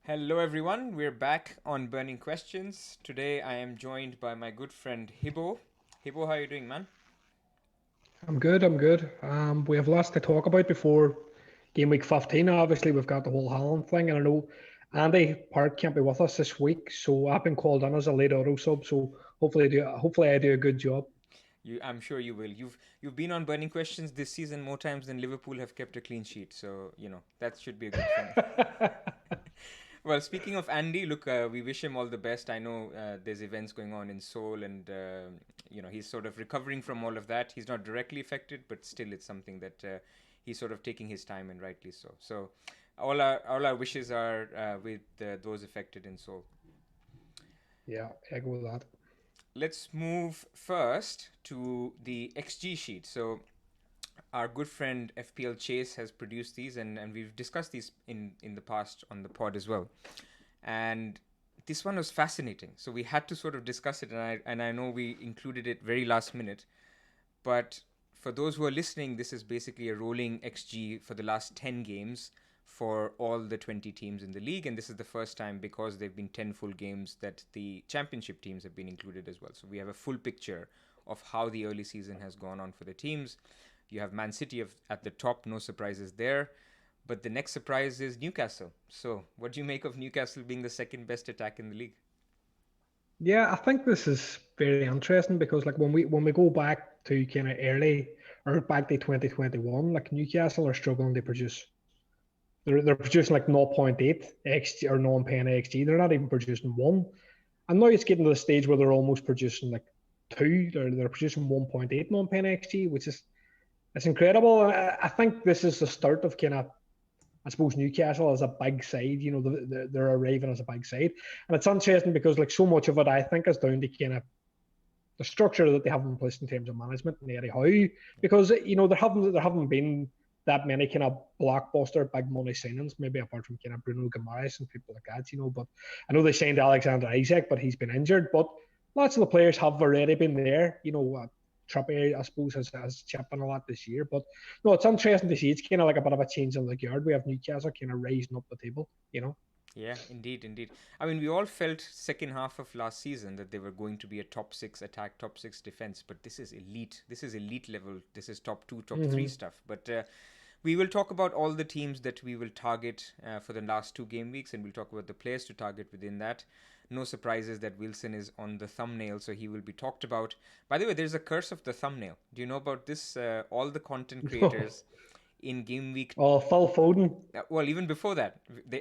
Hello, everyone. We're back on Burning Questions. Today, I am joined by my good friend Hibbo. Hibbo, how are you doing, man? I'm good. I'm good. We have lots to talk about before game week 15. Obviously, we've got the whole Haaland thing, and I know Andy Park can't be with us this week, so I've been called in as a late auto sub. So hopefully I do a good job. I'm sure you will. You've been on Burning Questions this season more times than Liverpool have kept a clean sheet. So that should be a good thing. Well, speaking of Andy, look, we wish him all the best. I know there's events going on in Seoul, and he's sort of recovering from all of that. He's not directly affected, but still, it's something that he's sort of taking his time, and rightly so. So, all our wishes are with those affected in Seoul. Yeah, echo that. Let's move first to the XG sheet. So, our good friend FPL Chase has produced these, and we've discussed these in the past on the pod as well. And this one was fascinating. So we had to sort of discuss it, and I know we included it very last minute. But for those who are listening, this is basically a rolling XG for the last 10 games for all the 20 teams in the league. And this is the first time, because they've been 10 full games, that the championship teams have been included as well. So we have a full picture of how the early season has gone on for the teams. You have Man City at the top, no surprises there. But the next surprise is Newcastle. So, what do you make of Newcastle being the second best attack in the league? Yeah, I think this is very interesting because like when we go back to kind of early or back to 2021, like Newcastle are struggling to produce. They're producing like 0.8 XG or non-pen XG. They're not even producing one. And now it's getting to the stage where they're almost producing like two. They're producing 1.8 non-pen XG, which is it's incredible. I think this is the start of kind of I suppose Newcastle as a big side. They're arriving as a big side, and it's interesting because like so much of it I think is down to kind of the structure that they have in place in terms of management and Eddie Howe, because there haven't been that many kind of blockbuster big money signings, maybe apart from kind of Bruno Guimaraes and people like that. But I know they signed Alexander Isaac, but he's been injured. But lots of the players have already been there. Trippier, I suppose, has chipped in a lot this year. But no, it's interesting to see. It's kind of like a bit of a change in the guard. We have Newcastle kind of raising up the table. Yeah, indeed, indeed. I mean, we all felt second half of last season that they were going to be a top six attack, top six defense, but this is elite. This is elite level. This is top two, top three Mm-hmm. stuff. But we will talk about all the teams that we will target for the last two game weeks, and we'll talk about the players to target within that. No surprises that Wilson is on the thumbnail, so he will be talked about. By the way, there's a curse of the thumbnail. Do you know about this? All the content creators in game week, Oh, Phil Foden, well, even before that,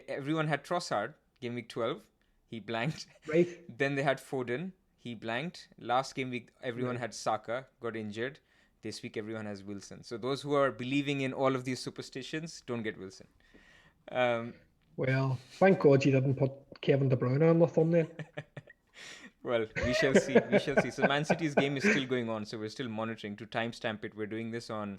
everyone had Trossard, game week 12. He blanked. right? Then they had Foden. He blanked. Last game week, everyone Right. had Saka, got injured. This week, everyone has Wilson. So those who are believing in all of these superstitions, don't get Wilson. Um, Well, thank God you didn't put Kevin De Bruyne on the thumbnail. well, we shall see. We shall see. So Man City's game is still going on, so we're still monitoring. To timestamp it, we're doing this on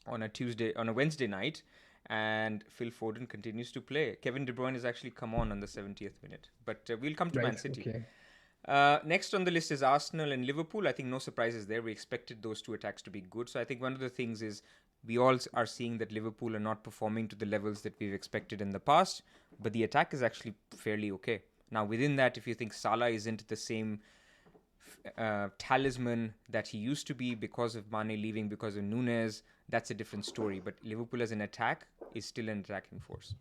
a Wednesday night, and Phil Foden continues to play. Kevin De Bruyne has actually come on the 70th minute, but we'll come to Man Right. City. Okay. Next on the list is Arsenal and Liverpool. I think no surprises there. We expected those two attacks to be good. So I think one of the things is we all are seeing that Liverpool are not performing to the levels that we've expected in the past, but the attack is actually fairly okay. Now, within that, if you think Salah isn't the same talisman that he used to be because of Mane leaving, because of Nunes, that's a different story. But Liverpool as an attack is still an attacking force.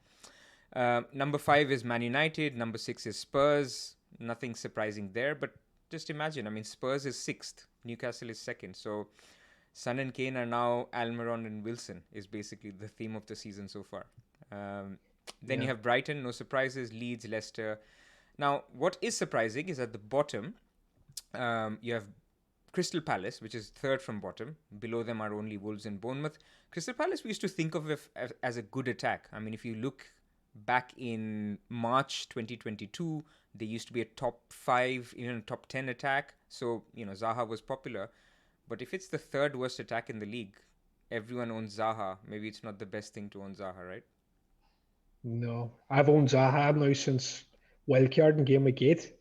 Number 5 is Man United. Number 6 is Spurs. Nothing surprising there, but just imagine. I mean, Spurs is 6th, Newcastle is 2nd. So Son and Kane are now Almiron and Wilson is basically the theme of the season so far. Then you Yeah. have Brighton, no surprises. Leeds, Leicester. Now, what is surprising is at the bottom, you have Crystal Palace, which is third from bottom. Below them are only Wolves and Bournemouth. Crystal Palace we used to think of as a good attack. I mean, if you look back in March 2022, they used to be a top 5, even a top 10 attack. So, Zaha was popular. But if it's the third worst attack in the league, everyone owns Zaha. Maybe it's not the best thing to own Zaha, right? No, I've owned Zaha now since wildcard in game week 8.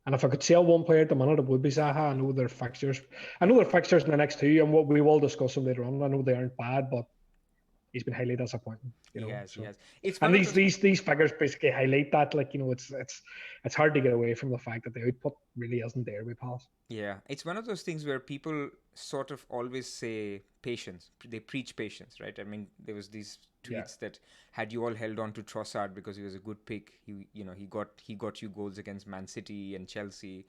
And if I could sell one player at the minute, it would be Zaha. I know their fixtures. I know their fixtures in the next two, and what we will discuss them later on. I know they aren't bad, but he's been highly disappointing. He has. So. It's one And of these those. these figures basically highlight that, like, it's hard to get away from the fact that the output really isn't there with Palace. Yeah, it's one of those things where people sort of always say patience. They preach patience, right? I mean, there was these Yeah. tweets that had you all held on to Trossard because he was a good pick, he got you goals against Man City and Chelsea.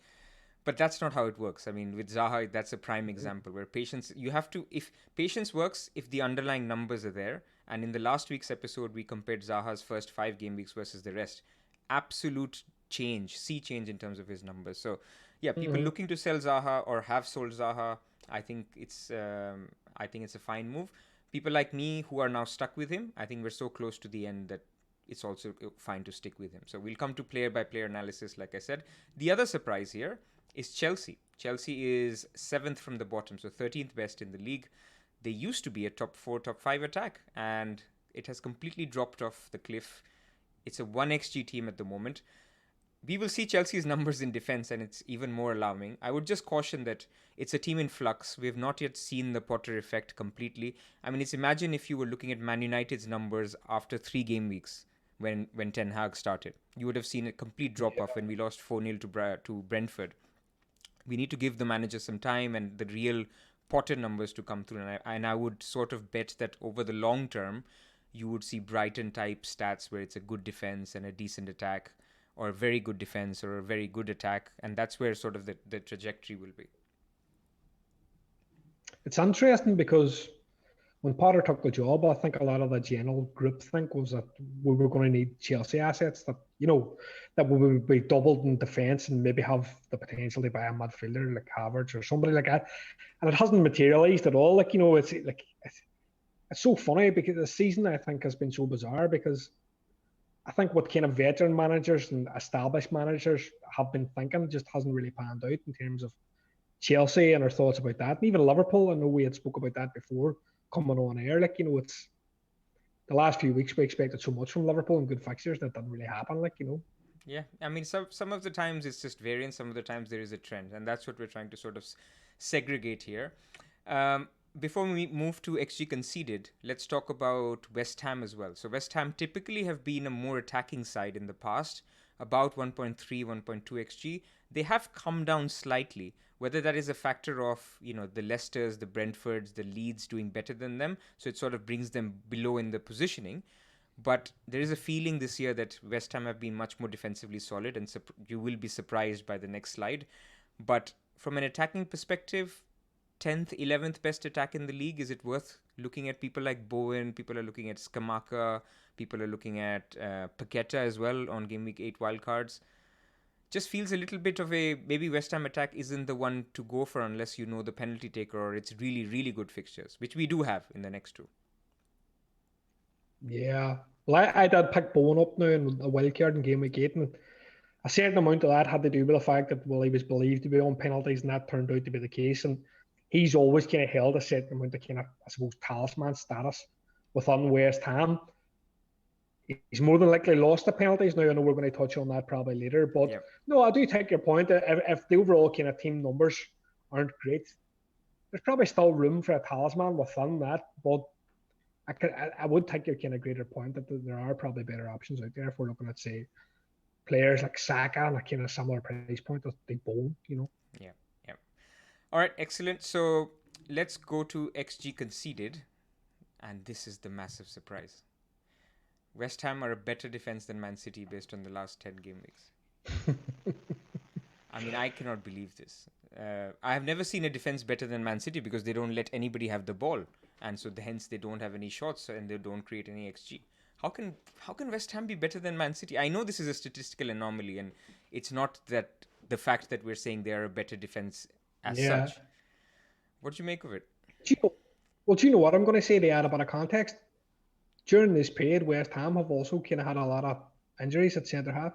But that's not how it works. I mean, with Zaha, that's a prime example where patience, you have to, if patience works, if the underlying numbers are there. And in the last week's episode, we compared Zaha's first 5 game weeks versus the rest. Absolute sea change in terms of his numbers. So, yeah, people Mm-hmm. looking to sell Zaha or have sold Zaha, I think it's a fine move. People like me who are now stuck with him, I think we're so close to the end that it's also fine to stick with him. So we'll come to player by player analysis, like I said. The other surprise here is Chelsea. Chelsea is 7th from the bottom, so 13th best in the league. They used to be a top 4, top 5 attack, and it has completely dropped off the cliff. It's a 1xG team at the moment. We will see Chelsea's numbers in defense, and it's even more alarming. I would just caution that it's a team in flux. We have not yet seen the Potter effect completely. I mean, imagine if you were looking at Man United's numbers after 3 game weeks when Ten Hag started. You would have seen a complete drop off when we lost 4-0 to Brentford. We need to give the manager some time and the real Potter numbers to come through. And I would sort of bet that over the long term, you would see Brighton type stats where it's a good defense and a decent attack, or a very good defense or a very good attack. And that's where sort of the trajectory will be. It's interesting because when Potter took the job, I think a lot of the general group think was that we were going to need Chelsea assets that, that we would be doubled in defence and maybe have the potential to buy a midfielder like Havertz or somebody like that. And it hasn't materialised at all. Like, it's so funny because the season, I think, has been so bizarre because I think what kind of veteran managers and established managers have been thinking just hasn't really panned out in terms of Chelsea and our thoughts about that. And even Liverpool, I know we had spoke about that before coming on air. Like, it's the last few weeks we expected so much from Liverpool and good fixtures that didn't really happen. Yeah, I mean, some of the times it's just variance, some of the times there is a trend, and that's what we're trying to sort of segregate here. Um, Before we move to XG conceded, let's talk about West Ham as well. So West Ham typically have been a more attacking side in the past, about 1.3, 1.2 XG. They have come down slightly. Whether that is a factor of, the Leicesters, the Brentfords, the Leeds doing better than them, so it sort of brings them below in the positioning. But there is a feeling this year that West Ham have been much more defensively solid, and you will be surprised by the next slide. But from an attacking perspective, 10th, 11th best attack in the league. Is it worth looking at people like Bowen? People are looking at Skamaka. People are looking at Paqueta as well on Game Week 8 wildcards. Just feels a little bit of maybe West Ham attack isn't the one to go for unless you know the penalty taker or it's really, really good fixtures, which we do have in the next 2. Yeah. Well, I did pick Bowen up now in a wild card in Game Week 8, and a certain amount of that had to do with the fact that, well, he was believed to be on penalties, and that turned out to be the case. And he's always kind of held a certain amount of kind of, I suppose, talisman status within West Ham. He's more than likely lost the penalties. Now, I know we're going to touch on that probably later, but Yep. no, I do take your point. If the overall kind of team numbers aren't great, there's probably still room for a talisman within that, but I would take your kind of greater point that there are probably better options out there if we're looking at, say, players like Saka and a kind of similar price point as they Bone, Yeah. Yeah. All right. Excellent. So let's go to XG conceded. And this is the massive surprise. West Ham are a better defense than Man City based on the last 10 game weeks. I mean, I cannot believe this. I have never seen a defense better than Man City because they don't let anybody have the ball, and so hence they don't have any shots and they don't create any XG. How can West Ham be better than Man City? I know this is a statistical anomaly, and it's not that the fact that we're saying they are a better defense as such. What do you make of it? Well, do you know what I'm going to say to add a bit of context? During this period, West Ham have also kind of had a lot of injuries at centre half.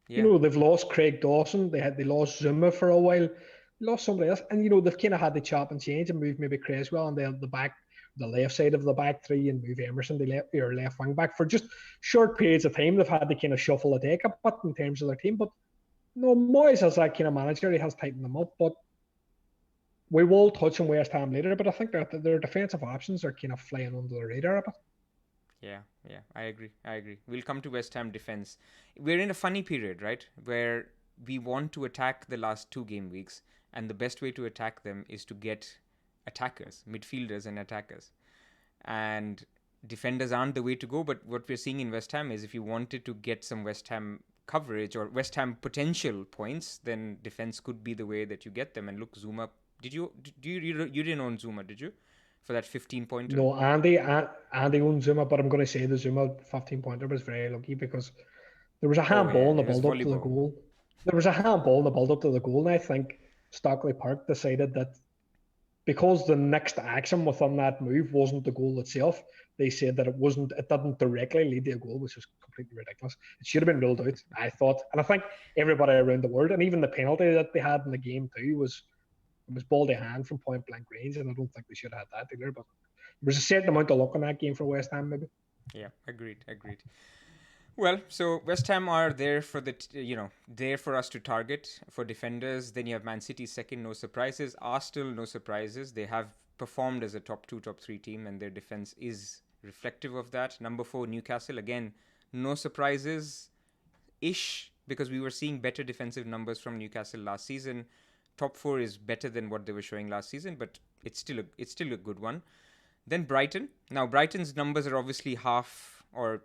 Yeah. They've lost Craig Dawson. They lost Zuma for a while. They lost somebody else, and they've kind of had to chop and change and move maybe Creswell on the left side of the back three and move Emerson to left wing back for just short periods of time. They've had to kind of shuffle the deck a bit in terms of their team, but no, Moyes as that kind of manager, he has tightened them up. But we will touch on West Ham later, but I think that their defensive options are kind of flying under the radar a bit. Yeah, I agree. We'll come to West Ham defense. We're in a funny period, right? Where we want to attack the last 2 game weeks, and the best way to attack them is to get attackers, midfielders, and attackers. And defenders aren't the way to go. But what we're seeing in West Ham is if you wanted to get some West Ham coverage or West Ham potential points, then defense could be the way that you get them. And look, Zuma. You didn't own Zuma, did you? For that 15-pointer? No, Andy owns Zuma, but I'm going to say the Zuma 15-pointer was very lucky because there was a Oh handball yeah, in the it was build up to the volleyball. goal. There was a handball in the build up to the goal, and I think Stockley Park decided that because the next action within that move wasn't the goal itself, they said that it didn't directly lead to a goal, which was completely ridiculous. It should have been ruled out, I thought. And I think everybody around the world, and even the penalty that they had in the game too, was ball to hand from point blank range, and I don't think they should have had that either. But there was a certain amount of luck in that game for West Ham, maybe. Yeah, agreed. Well, so West Ham are there for there for us to target for defenders. Then you have Man City second, no surprises. Arsenal, no surprises. They have performed as a top 2, top 3 team, and their defense is reflective of that. Number 4, Newcastle, again, no surprises ish, because we were seeing better defensive numbers from Newcastle last season. Top 4 is better than what they were showing last season, but it's still a good one. Then Brighton. Now Brighton's numbers are obviously half or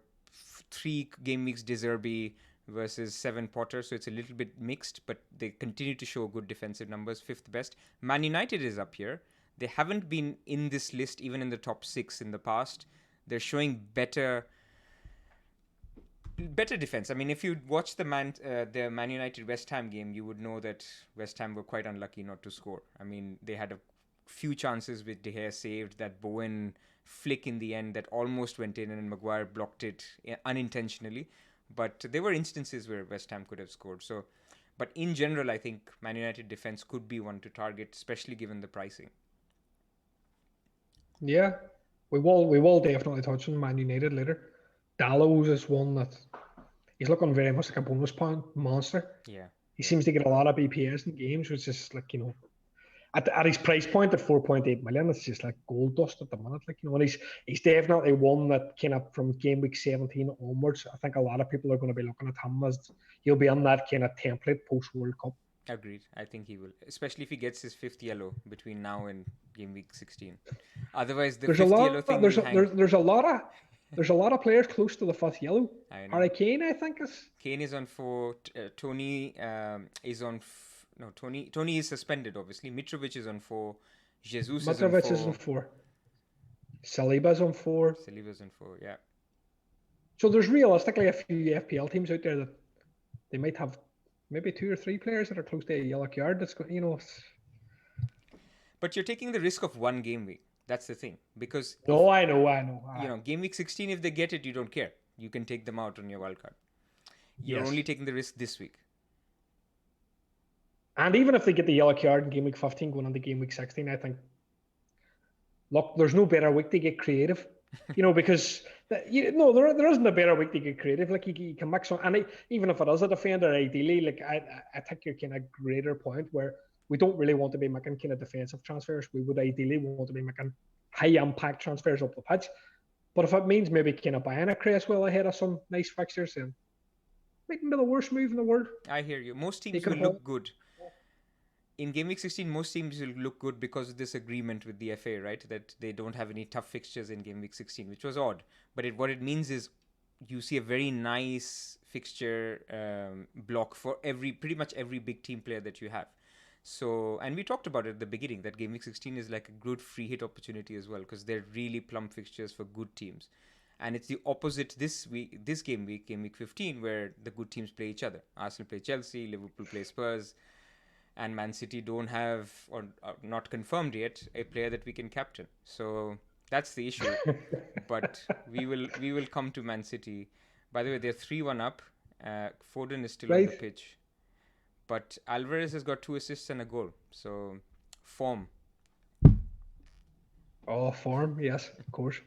3 game weeks De Zerbi versus 7 Potter, so it's a little bit mixed, but they continue to show good defensive numbers, 5th best. Man United is up here. They haven't been in this list even in the top 6 in the past. They're showing better defense. I mean, if you watch the Man United West Ham game, you would know that West Ham were quite unlucky not to score. I mean, they had a few chances with De Gea saved, that Bowen flick in the end that almost went in, and Maguire blocked it unintentionally. But there were instances where West Ham could have scored. So, but in general, I think Man United defense could be one to target, especially given the pricing. Yeah, we will definitely touch on Man United later. Dallows is one that he's looking very much like a bonus point monster. Yeah. He seems to get a lot of BPS in games, which is like, at his price point at 4.8 million, it's just like gold dust at the minute. Like, and he's definitely one that kind of from game week 17 onwards, I think a lot of people are going to be looking at him as he'll be on that kind of template post World Cup. Agreed. I think he will, especially if he gets his 5th yellow between now and game week 16. Otherwise, the 5th yellow thing will hang. There's a lot of players close to the 5th yellow. Harry Kane, I think, is. Kane is on 4. Tony is on. No, Tony is suspended, obviously. Mitrovic is on 4. Jesus is on 4. Mitrovic is on 4. Saliba's on 4. Saliba's on 4, yeah. So there's realistically a few FPL teams out there that they might have maybe 2 or 3 players that are close to a yellow card. That's, But you're taking the risk of 1 game week. That's the thing. Because... No, I know. Game week 16, if they get it, you don't care. You can take them out on your wildcard. You're only taking the risk this week. And even if they get the yellow card in game week 15 going into game week 16, I think, look, there's no better week to get creative, because there isn't a better week to get creative. Like you can mix on, and even if it is a defender, ideally, like I think you're kind of greater point where we don't really want to be making kind of defensive transfers. We would ideally want to be making high impact transfers up the pitch. But if it means maybe kind of buying a Cresswell ahead of some nice fixtures, then mightn't be the worst move in the world. I hear you. Most teams will look good. In Game Week 16, most teams will look good because of this agreement with the FA, right? That they don't have any tough fixtures in Game Week 16, which was odd. But what it means is you see a very nice fixture block for pretty much every big team player that you have. So, and we talked about it at the beginning, that Game Week 16 is like a good free hit opportunity as well, because they're really plump fixtures for good teams. And it's the opposite this game week 15, where the good teams play each other. Arsenal play Chelsea, Liverpool play Spurs, and Man City don't have, or not confirmed yet, a player that we can captain. So that's the issue. But we will come to Man City. By the way, they're 3-1 up. Foden is still on the pitch. But Alvarez has got 2 assists and a goal. So, form. Oh, form, yes, of course.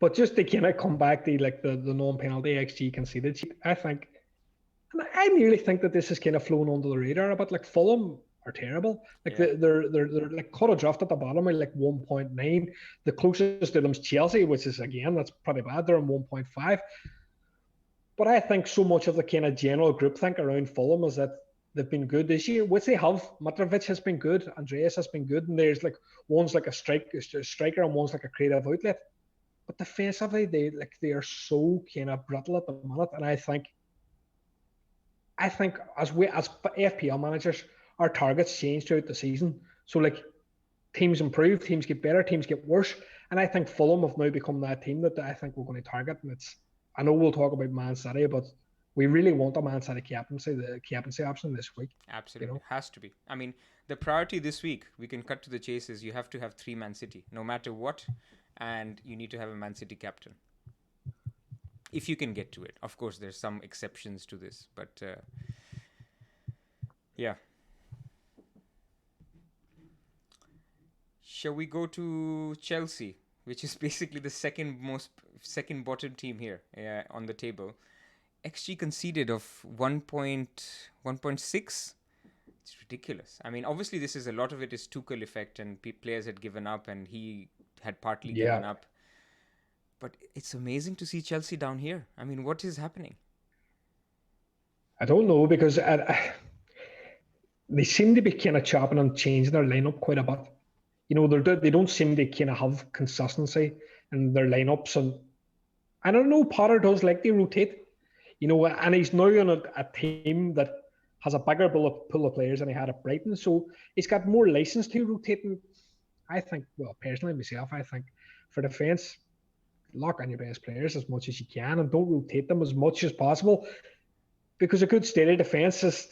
But just to kind of come back to like the non-penalty XG conceded, I nearly think that this is kind of flown under the radar a bit. Like Fulham are terrible. Like Yeah. they're like cut adrift at the bottom, like 1.9. The closest to them is Chelsea, which is again that's pretty bad. They're on 1.5. But I think so much of the kind of general groupthink around Fulham is that they've been good this year, which they have. Mitrovic has been good, Andreas has been good, and there's like one's like a striker and one's like a creative outlet. But defensively, they are so kind of brittle at the minute, and I think as FPL managers, our targets change throughout the season. So like teams improve, teams get better, teams get worse, and I think Fulham have now become that team that I think we're going to target. And I know we'll talk about Man City, but we really want a Man City captaincy, the captaincy option this week. You Absolutely. know, Has to be. I mean, the priority this week, we can cut to the chase, is you have to have three Man City, no matter what, and you need to have a Man City captain. If you can get to it. Of course, there's some exceptions to this, but yeah. Shall we go to Chelsea, which is basically the second bottom team here on the table? XG conceded of 1.6. It's ridiculous. I mean, obviously, this is a lot of it is Tuchel effect, and players had given up, and he had partly yeah, given up. But it's amazing to see Chelsea down here. I mean, what is happening? I don't know because they seem to be kind of chopping and changing their lineup quite a bit. You know, they don't seem to kind of have consistency in their lineups, and I don't know. Potter does like to rotate, you know, and he's now on a team that has a bigger pool of players than he had at Brighton, so he's got more license to rotate. And I think, well, personally myself, I think for defence, lock on your best players as much as you can and don't rotate them as much as possible because a good steady defence is,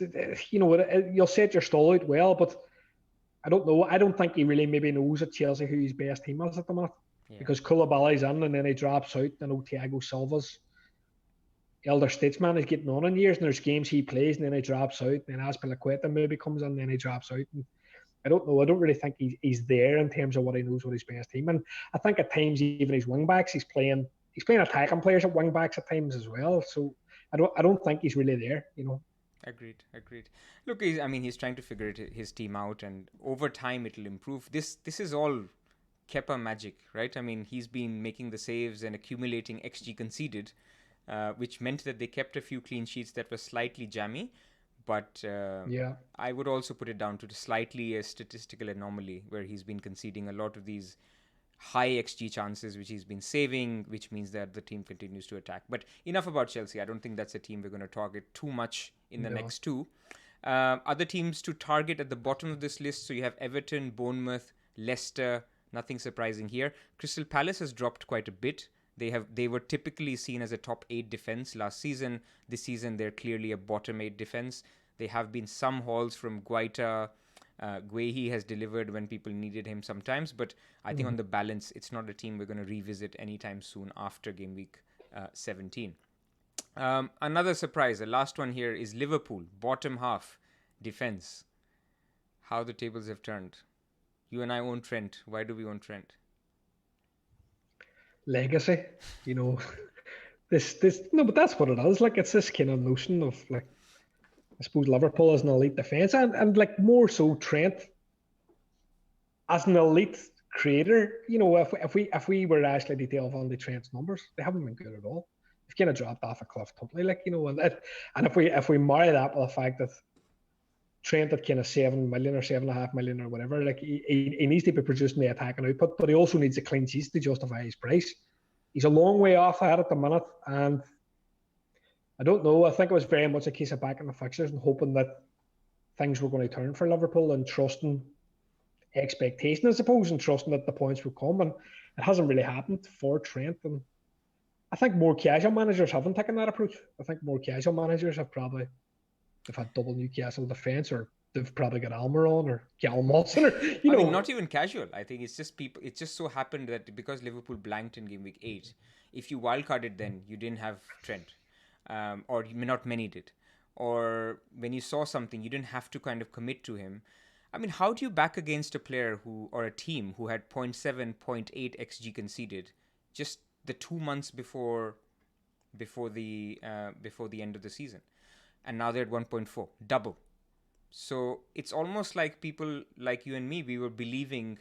you know, you'll set your stall out well, but I don't know. I don't think he really maybe knows at Chelsea who his best team is at the minute Yeah. because Koulibaly's in and then he drops out. And Thiago Silva's elder statesman is getting on in years, and there's games he plays and then he drops out. And then Azpilicueta maybe comes in and then he drops out. And I don't know. I don't really think he's there in terms of what he knows what his best team. And I think at times even his wing backs, he's playing attacking players at wing backs at times as well. So I don't think he's really there. You know. Agreed. Look, he's trying to figure his team out, and over time it'll improve. This is all Kepa magic, right? I mean, he's been making the saves and accumulating XG conceded, which meant that they kept a few clean sheets that were slightly jammy. But Yeah. I would also put it down to slightly a statistical anomaly where he's been conceding a lot of these high XG chances, which he's been saving, which means that the team continues to attack. But enough about Chelsea. I don't think that's a team we're going to target too much in the No. next two. Other teams to target at the bottom of this list. So you have Everton, Bournemouth, Leicester. Nothing surprising here. Crystal Palace has dropped quite a bit. They were typically seen as a top 8 defense last season. This season they're clearly a bottom 8 defense. There have been some hauls from Guaita. Guehi has delivered when people needed him sometimes, but I think on the balance, it's not a team we're going to revisit anytime soon after game week 17. Another surprise, the last one here is Liverpool, bottom half defense. How the tables have turned. You and I own Trent. Why do we own Trent? Legacy, you know. This no, but that's what it is. Like it's this kind of notion of like I suppose Liverpool as an elite defence and like more so Trent as an elite creator. You know, if we were actually to delve on the Trent's numbers, they haven't been good at all. They've kind of dropped off a cliff totally. Like, you know, and if we marry that with the fact that Trent at kind of 7 million or 7.5 million or whatever, like he needs to be producing the attacking output, but he also needs a clean sheet to justify his price. He's a long way off that at the minute, and I don't know. I think it was very much a case of backing the fixtures and hoping that things were going to turn for Liverpool and trusting expectation, I suppose, and trusting that the points would come. And it hasn't really happened for Trent. And I think more casual managers haven't taken that approach. I think more casual managers they've had double Newcastle defence, or they've probably got Almiron or Callum Wilson, or I mean, not even casual. I think it's just people. It just so happened that because Liverpool blanked in game week 8, if you wildcarded then, you didn't have Trent, or not many did, or when you saw something, you didn't have to kind of commit to him. I mean, how do you back against a player or a team who had 0.7, 0.8 xG conceded just the 2 months before the end of the season, and now they're at 1.4, double. So it's almost like people like you and me, we were believing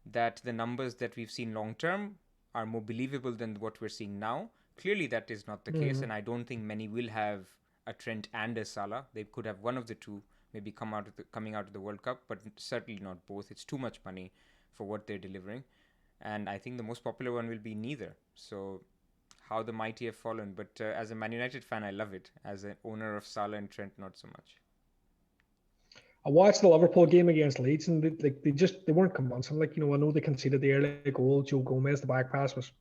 that the numbers that we've seen long term are more believable than what we're seeing now. Clearly, that is not the case, Mm-hmm. and I don't think many will have a Trent and a Salah. They could have one of the two, maybe coming out of the World Cup, but certainly not both. It's too much money for what they're delivering, and I think the most popular one will be neither. So, how the mighty have fallen. But as a Man United fan, I love it. As an owner of Salah and Trent, not so much. I watched the Liverpool game against Leeds, and they weren't convincing. Like, I know they conceded the early goal. Joe Gomez, the back pass was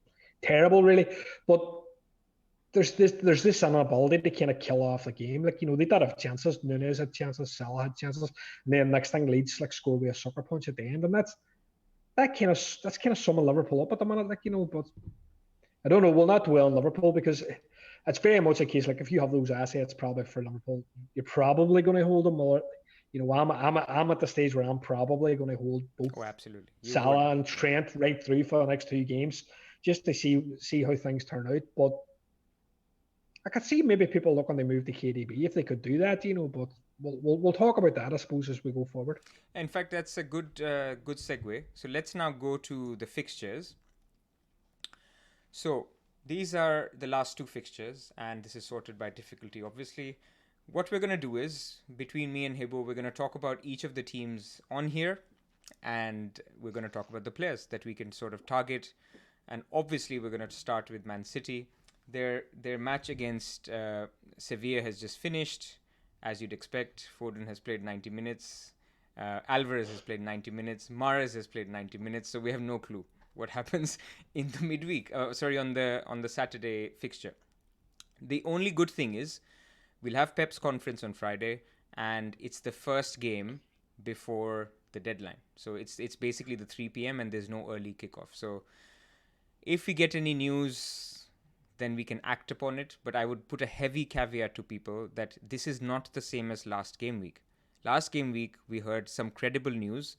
terrible, really. But there's this inability to kind of kill off the game. Like, they did have chances. Nunez had chances. Salah had chances, and then next thing Leeds like score with a sucker punch at the end, and that's kind of summing Liverpool up at the minute. Like, but I don't know. We'll not dwell on Liverpool because it's very much a case like if you have those assets, probably for Liverpool, you're probably going to hold them. Or, I'm at the stage where I'm probably going to hold both Oh, absolutely. You would. Salah and Trent right through for the next two games just to see how things turn out. But I could see maybe people looking to move to KDB if they could do that, But we'll talk about that, I suppose, as we go forward. In fact, that's a good segue. So let's now go to the fixtures. So these are the last two fixtures, and this is sorted by difficulty, obviously. What we're going to do is, between me and Hibbo, we're going to talk about each of the teams on here, and we're going to talk about the players that we can sort of target. And obviously, we're going to start with Man City. Their match against Sevilla has just finished, as you'd expect. Foden has played 90 minutes. Alvarez has played 90 minutes. Mahrez has played 90 minutes. So we have no clue what happens in the midweek. On the Saturday fixture. The only good thing is we'll have Pep's conference on Friday, and it's the first game before the deadline. So it's basically the 3 p.m. and there's no early kickoff. So if we get any news, then we can act upon it. But I would put a heavy caveat to people that this is not the same as last game week. Last game week, we heard some credible news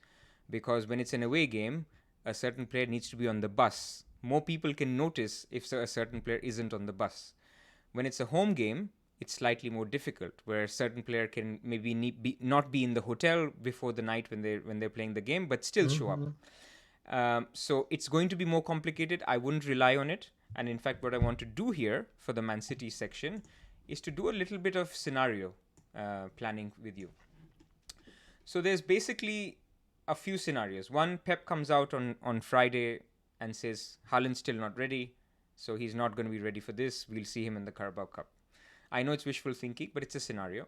because when it's an away game, a certain player needs to be on the bus. More people can notice if a certain player isn't on the bus. When it's a home game, it's slightly more difficult, where a certain player can maybe not be in the hotel before the night when they're playing the game, but still show up. So it's going to be more complicated. I wouldn't rely on it. And in fact, what I want to do here for the Man City section is to do a little bit of scenario planning with you. So there's basically a few scenarios. One, Pep comes out on Friday and says Haaland's still not ready, so he's not going to be ready for this. We'll see him in the Carabao Cup. I know it's wishful thinking, but it's a scenario.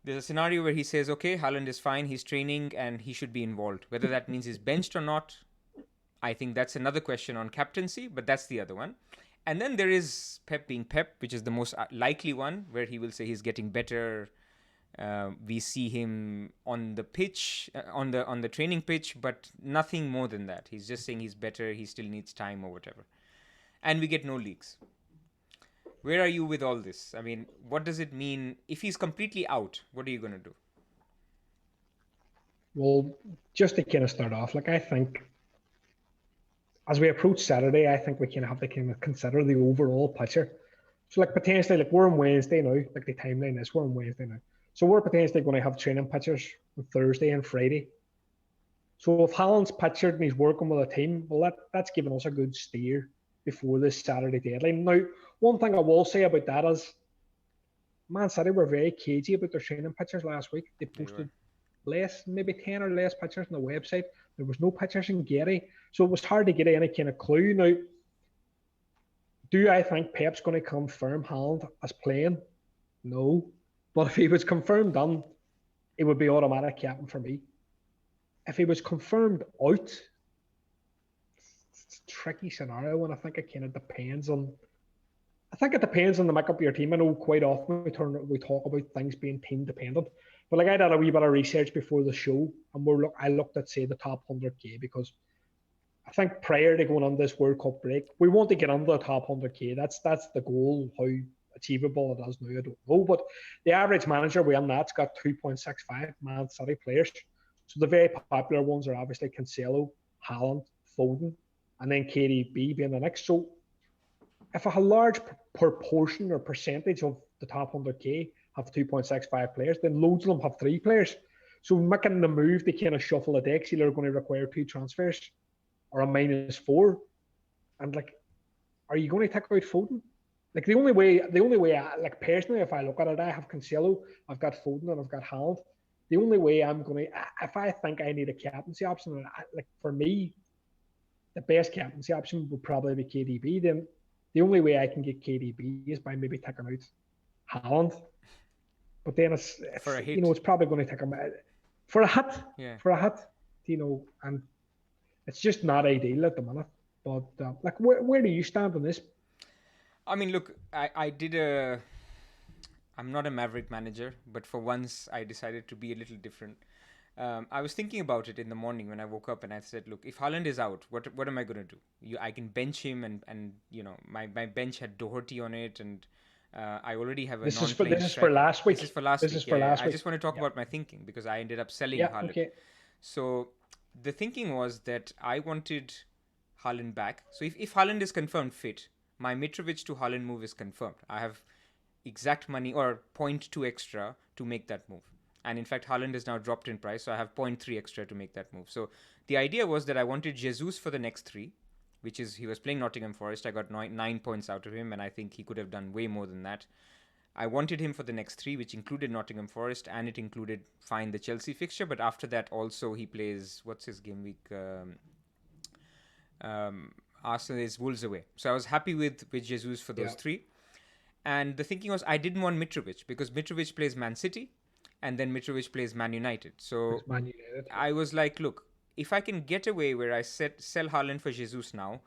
There's a scenario where he says, okay, Haaland is fine, he's training, and he should be involved. Whether that means he's benched or not, I think that's another question on captaincy, but that's the other one. And then there is Pep being Pep, which is the most likely one, where he will say he's getting better. We see him on the pitch, on the training pitch, but nothing more than that. He's just saying he's better, he still needs time or whatever. And we get no leaks. Where are you with all this? I mean, what does it mean if he's completely out? What are you going to do? Well, just to kind of start off, like I think as we approach Saturday, I think we kind of have to kind of consider the overall picture. So, like potentially, like we're on Wednesday now, like the timeline is we're on Wednesday now. So we're potentially going to have training pictures on Thursday and Friday. So if Haaland's pictured and he's working with a team, well, that's given us a good steer before this Saturday deadline. Now, one thing I will say about that is Man City were very cagey about their training pictures last week. They posted less, maybe 10 or less pictures on the website. There was no pictures in Getty. So it was hard to get any kind of clue. Now, do I think Pep's going to confirm Haaland as playing? No. But if he was confirmed on, it would be automatic captain for me. If he was confirmed out, it's a tricky scenario, and I think it kind of depends on. I think it depends on the makeup of your team. I know quite often we talk about things being team dependent, but like I did a wee bit of research before the show, and I looked at say the top 100k because I think prior to going on this World Cup break, we want to get under the top 100k. That's the goal. How achievable it is now, I don't know. But the average manager within that's got 2.65 Man City players. So the very popular ones are obviously Cancelo, Haaland, Foden, and then KDB being the next. So if a large proportion or percentage of the top 100k have 2.65 players, then loads of them have 3 players. So making the move to kind of shuffle the decks, either going to require 2 transfers or a -4. And like, are you going to take out Foden? Like the only way like personally, if I look at it, I have Cancelo, I've got Foden, and I've got Haaland. The only way I'm going to, if I think I need a captaincy option, like for me, the best captaincy option would probably be KDB. Then the only way I can get KDB is by maybe taking out Haaland. But then it's for a hit. you know, it's probably going to take him for a hit. Yeah. For a hit, you know, and it's just not ideal at the minute. But like, where do you stand on this? I mean, look, I'm not a Maverick manager, but for once I decided to be a little different. I was thinking about it in the morning when I woke up, and I said, look, if Haaland is out, what am I going to do? I can bench him, and you know, my bench had Doherty on it, and I already have a non-playing This is for last week. This is for last week. I just want to talk about my thinking because I ended up selling Haaland. Okay. So the thinking was that I wanted Haaland back. So if Haaland is confirmed fit, my Mitrovic to Haaland move is confirmed. I have exact money or 0.2 extra to make that move. And in fact, Haaland is now dropped in price, so I have 0.3 extra to make that move. So the idea was that I wanted Jesus for the next 3, which is he was playing Nottingham Forest. I got 9 points out of him, and I think he could have done way more than that. I wanted him for the next 3, which included Nottingham Forest, and it included the Chelsea fixture. But after that, also he plays, what's his game week? Arsenal is Wolves away. So I was happy with Jesus for those 3. And the thinking was I didn't want Mitrovic because Mitrovic plays Man City and then Mitrovic plays Man United. So I was like, look, if I can get away where I sell Haaland for Jesus now,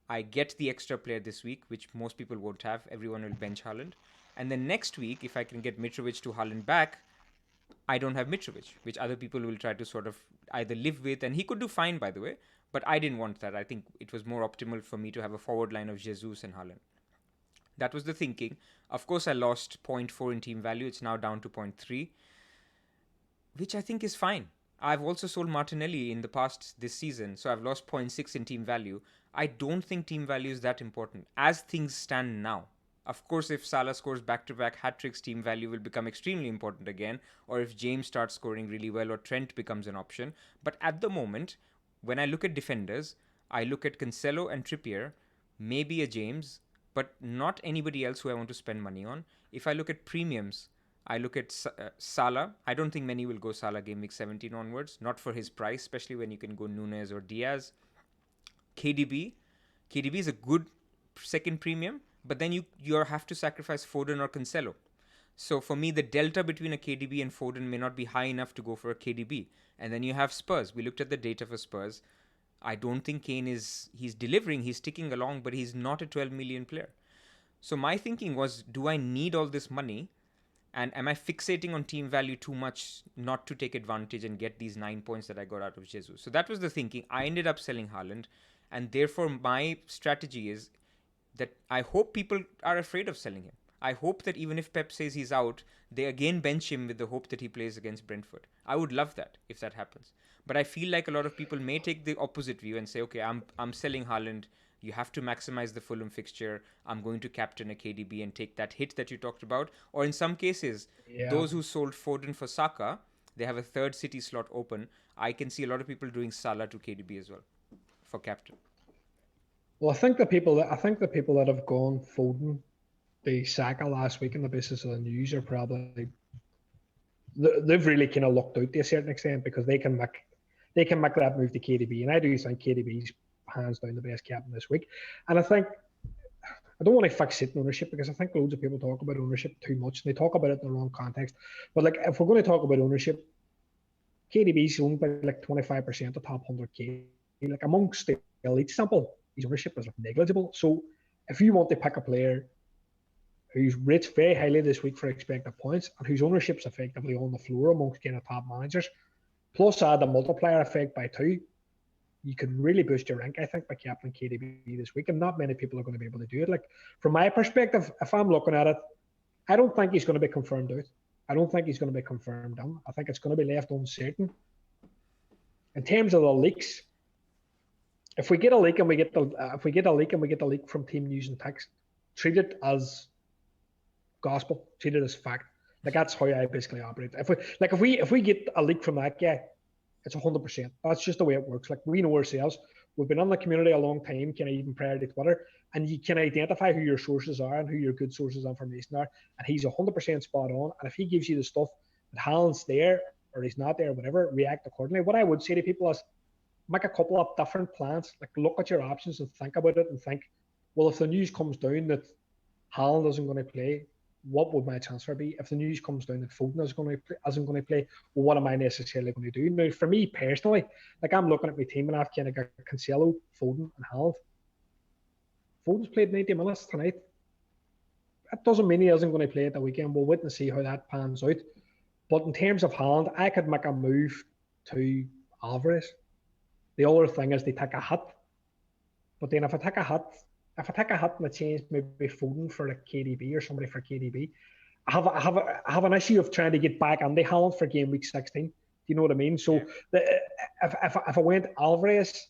I get the extra player this week, which most people won't have. Everyone will bench Haaland. And then next week, if I can get Mitrovic to Haaland back, I don't have Mitrovic, which other people will try to sort of either live with. And he could do fine, by the way. But I didn't want that. I think it was more optimal for me to have a forward line of Jesus and Haaland. That was the thinking. Of course, I lost 0.4 in team value. It's now down to 0.3, which I think is fine. I've also sold Martinelli in the past this season, so I've lost 0.6 in team value. I don't think team value is that important as things stand now. Of course, if Salah scores back-to-back hat-tricks, team value will become extremely important again, or if James starts scoring really well or Trent becomes an option. But at the moment, when I look at defenders, I look at Cancelo and Trippier, maybe a James, but not anybody else who I want to spend money on. If I look at premiums, I look at Salah. I don't think many will go Salah game week 17 onwards, not for his price, especially when you can go Nunes or Diaz. KDB is a good second premium, but then you have to sacrifice Foden or Cancelo. So for me, the delta between a KDB and Foden may not be high enough to go for a KDB. And then you have Spurs. We looked at the data for Spurs. I don't think Kane he's delivering, he's ticking along, but he's not a 12 million player. So my thinking was, do I need all this money? And am I fixating on team value too much not to take advantage and get these 9 points that I got out of Jesus? So that was the thinking. I ended up selling Haaland. And therefore, my strategy is that I hope people are afraid of selling him. I hope that even if Pep says he's out, they again bench him with the hope that he plays against Brentford. I would love that if that happens. But I feel like a lot of people may take the opposite view and say, okay, I'm selling Haaland. You have to maximize the Fulham fixture. I'm going to captain a KDB and take that hit that you talked about. Or in some cases, those who sold Foden for Saka, they have a third City slot open. I can see a lot of people doing Salah to KDB as well for captain. Well, I think the people that have gone Foden, the Saka last week on the basis of the news are probably they've really kind of lucked out to a certain extent because they can make that move to KDB, and I do think KDB's hands down the best captain this week. And I think I don't want to fixate on ownership because I think loads of people talk about ownership too much and they talk about it in the wrong context. But like if we're going to talk about ownership, KDB's owned by like 25% of top 100k. Like amongst the elite sample, his ownership is like negligible. So if you want to pick a player who's rated very highly this week for expected points and whose ownership's effectively on the floor amongst kind of top managers, plus add a multiplier effect by 2, you can really boost your rank, I think, by captaining KDB this week. And not many people are going to be able to do it. Like from my perspective, if I'm looking at it, I don't think he's going to be confirmed out. I don't think he's going to be confirmed in. I think it's going to be left uncertain. In terms of the leaks, if we get a leak and we get the leak from team news and text, treat it as gospel, treat it as fact. Like that's how I basically operate. If we get a leak from that guy, it's 100%. That's just the way it works. Like we know ourselves. We've been in the community a long time, kind of even prior to Twitter, and you can identify who your sources are and who your good sources of information are. And he's 100% spot on. And if he gives you the stuff that Haaland's there or he's not there, whatever, react accordingly. What I would say to people is make a couple of different plans. Like look at your options and think about it and think, well, if the news comes down that Haaland isn't going to play, what would my transfer be? If the news comes down that Foden isn't going to play, well, what am I necessarily going to do? Now, for me personally, like I'm looking at my team and I've kind of got Cancelo, Foden, and Haaland. Foden's played 90 minutes tonight. That doesn't mean he isn't going to play at the weekend. We'll wait and see how that pans out. But in terms of Haaland, I could make a move to Alvarez. The other thing is they take a hit. But then if I take a hit and I change maybe Foden for like KDB or somebody for KDB, I have an issue of trying to get back on the Haaland for game week 16. Do you know what I mean? So if I went Alvarez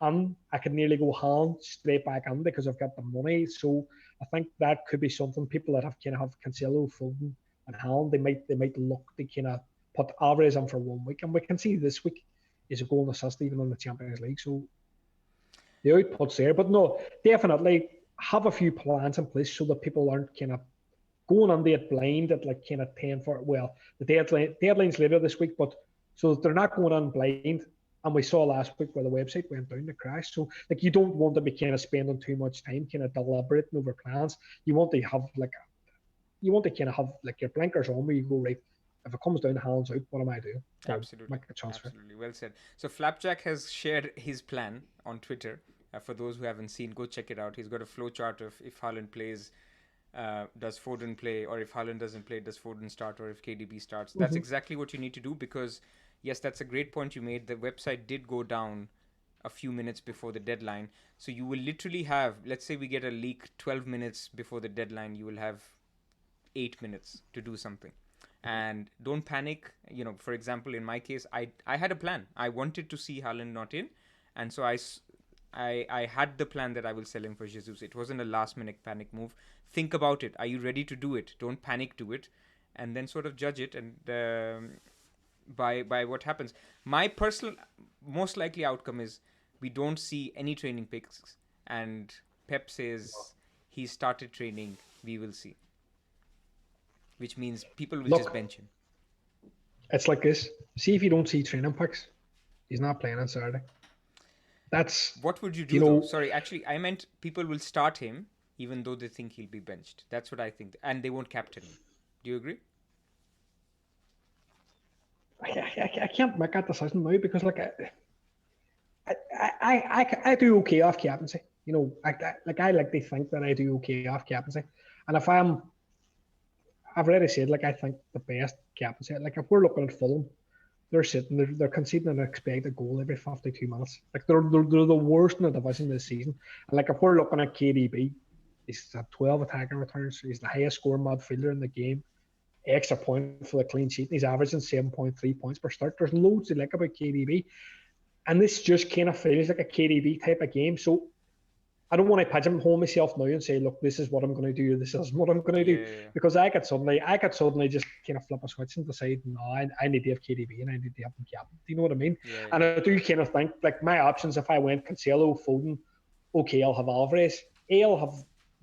on, I could nearly go Haaland straight back on because I've got the money. So I think that could be something. People that have kind of have Cancelo, Foden, and Haaland, they might look to kind of put Alvarez on for 1 week, and we can see this week is a goal and assist even in the Champions League. So the output's there, but no, definitely have a few plans in place so that people aren't kind of going on the blind at like kind of 10 for, well, the deadline's later this week, but so they're not going on blind. And we saw last week where the website went down, the crash. So like you don't want to be kind of spending too much time kind of deliberating over plans. You want to have kind of have like your blinkers on where you go, right, if it comes down, Haaland's out, what am I doing? Absolutely. Make a transfer. Absolutely. Well said. So Flapjack has shared his plan on Twitter. For those who haven't seen, go check it out. He's got a flow chart of if Haaland plays, does Foden play, or if Haaland doesn't play, does Foden start, or if KDB starts. That's exactly what you need to do because, yes, that's a great point you made. The website did go down a few minutes before the deadline. So you will literally have, let's say we get a leak 12 minutes before the deadline, you will have 8 minutes to do something. And don't panic. You know, for example, in my case, I had a plan. I wanted to see Haaland not in. And so I had the plan that I will sell him for Jesus. It wasn't a last minute panic move. Think about it. Are you ready to do it? Don't panic, do it. And then sort of judge it and by what happens. My personal most likely outcome is we don't see any training pics. And Pep says he started training. We will see. Which means people will just bench him. It's like this. See if you don't see training pics, he's not playing on Saturday. That's what would you do though? Sorry, actually, I meant people will start him even though they think he'll be benched. That's what I think, and they won't captain him. Do you agree? I can't make that decision now because like I do okay off captaincy. You know, I like to think that I do okay off captaincy, and if I've already said, like, I think the best captaincy, like, if we're looking at Fulham, they're conceding an expected goal every 52 minutes. Like, they're the worst in the division this season. And, like, if we're looking at KDB, he's had 12 attacking returns. He's the highest scoring midfielder in the game. Extra point for the clean sheet. He's averaging 7.3 points per start. There's loads to like about KDB. And this just kind of feels like a KDB type of game. So, I don't want to pigeonhole myself now and say, look, this is what I'm going to do, this is what I'm going to do. Because I could suddenly just kind of flip a switch and decide, no, I need to have KDB and I need to have him captain. Do you know what I mean? And I do kind of think, like, my options, if I went Cancelo, Foden, okay, I'll have Alvarez. A, I'll have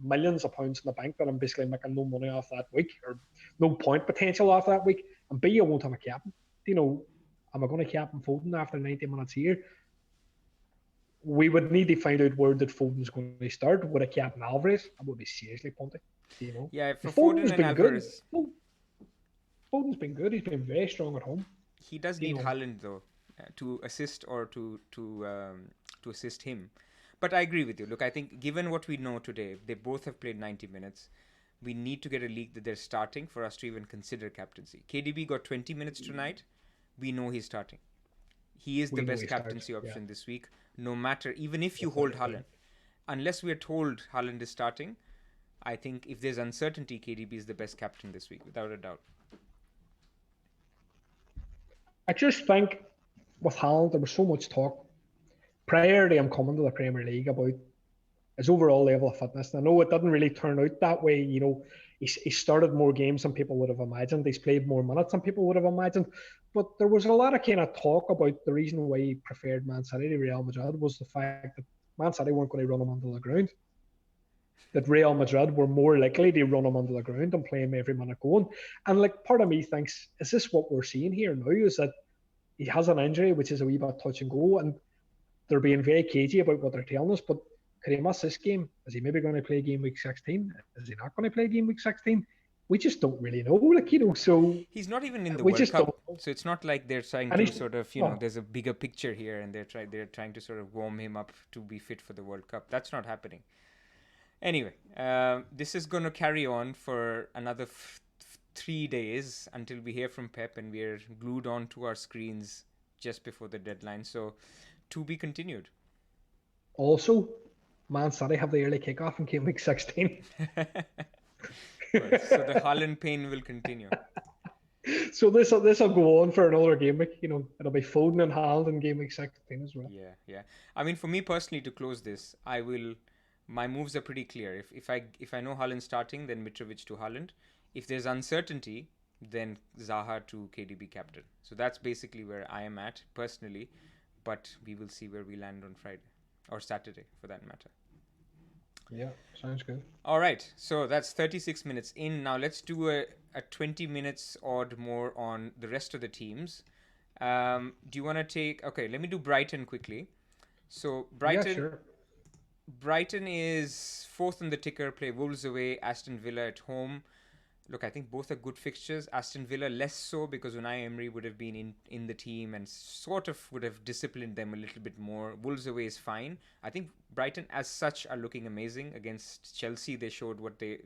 millions of pounds in the bank that I'm basically making no money off that week, or no point potential off that week. And B, I won't have a captain. You know, am I going to captain Foden after 90 minutes here? We would need to find out where that Foden's going to start. Would a captain Alvarez? That would be seriously punting. You know? Yeah, for Foden's been Alvarez, good. Foden's been good. He's been very strong at home. He does need Haaland though to assist or to assist him. But I agree with you. Look, I think given what we know today, they both have played 90 minutes. We need to get a league that they're starting for us to even consider captaincy. KDB got 20 minutes tonight. We know he's starting. He is the best captaincy option this week. No matter, even if you hold Haaland. Unless we're told Haaland is starting, I think if there's uncertainty, KDB is the best captain this week, without a doubt. I just think with Haaland, there was so much talk prior to him coming to the Premier League about his overall level of fitness. And I know it didn't really turn out that way. You know, He started more games than people would have imagined. He's played more minutes than people would have imagined. But there was a lot of kind of talk about the reason why he preferred Man City to Real Madrid was the fact that Man City weren't going to run him onto the ground. That Real Madrid were more likely to run him onto the ground and play him every minute going. And like part of me thinks, is this what we're seeing here now? Is that he has an injury which is a wee bit touch and go, and they're being very cagey about what they're telling us, but could he miss this game? Is he maybe going to play game week 16? Is he not going to play game week 16? We just don't really know, like, so He's not even in the we World just Cup, don't. so it's not like they're trying And to he's sort of, there's a bigger picture here, and they're trying to sort of warm him up to be fit for the World Cup. That's not happening. Anyway, this is going to carry on for another 3 days until we hear from Pep, and we're glued onto our screens just before the deadline. So, to be continued. Also, Man City have the early kickoff in game week 16. Well, so the Haaland pain will continue. So this will go on for another game week. It'll be Foden and Haaland in game week 16 as well. Yeah. I mean, for me personally, to close this, my moves are pretty clear. If I know Haaland starting, then Mitrovic to Haaland. If there's uncertainty, then Zaha to KDB captain. So that's basically where I am at personally. But we will see where we land on Friday or Saturday, for that matter. Yeah, sounds good. All right, so that's 36 minutes in. Now let's do a 20 minutes odd more on the rest of the teams. Do you want to take... Okay, let me do Brighton quickly. So Brighton... Yeah, sure. Brighton is fourth on the ticker, play Wolves away, Aston Villa at home. Look, I think both are good fixtures. Aston Villa less so because Unai Emery would have been in the team and sort of would have disciplined them a little bit more. Wolves away is fine. I think Brighton as such are looking amazing. Against Chelsea, they showed what they,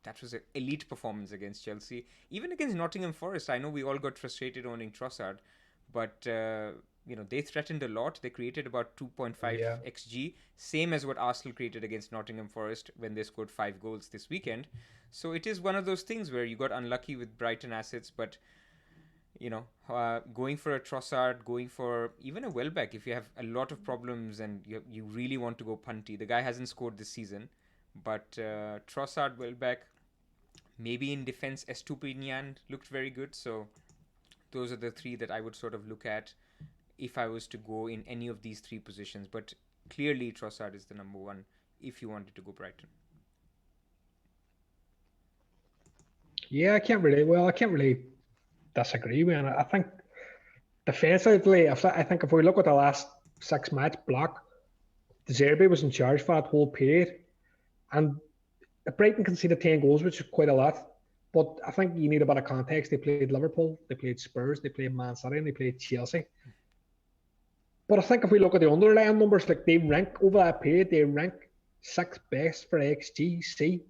that was an elite performance against Chelsea. Even against Nottingham Forest, I know we all got frustrated owning Trossard, but... they threatened a lot. They created about 2.5 XG, same as what Arsenal created against Nottingham Forest when they scored 5 goals this weekend. So it is one of those things where you got unlucky with Brighton assets, but going for a Trossard, going for even a Welbeck, if you have a lot of problems and you really want to go punty. The guy hasn't scored this season, but Trossard, Welbeck, maybe in defense, Estupinian looked very good. So those are the 3 that I would sort of look at if I was to go in any of these 3 positions. But clearly Trossard is the number 1 if you wanted to go Brighton. Yeah, I can't really disagree, man. I think defensively, I think if we look at the last 6 match block, De Zerbi was in charge for that whole period. And Brighton conceded 10 goals, which is quite a lot. But I think you need a bit of context. They played Liverpool, they played Spurs, they played Man City, and they played Chelsea. But I think if we look at the underlying numbers, like they rank over that period, they rank 6th best for XGC,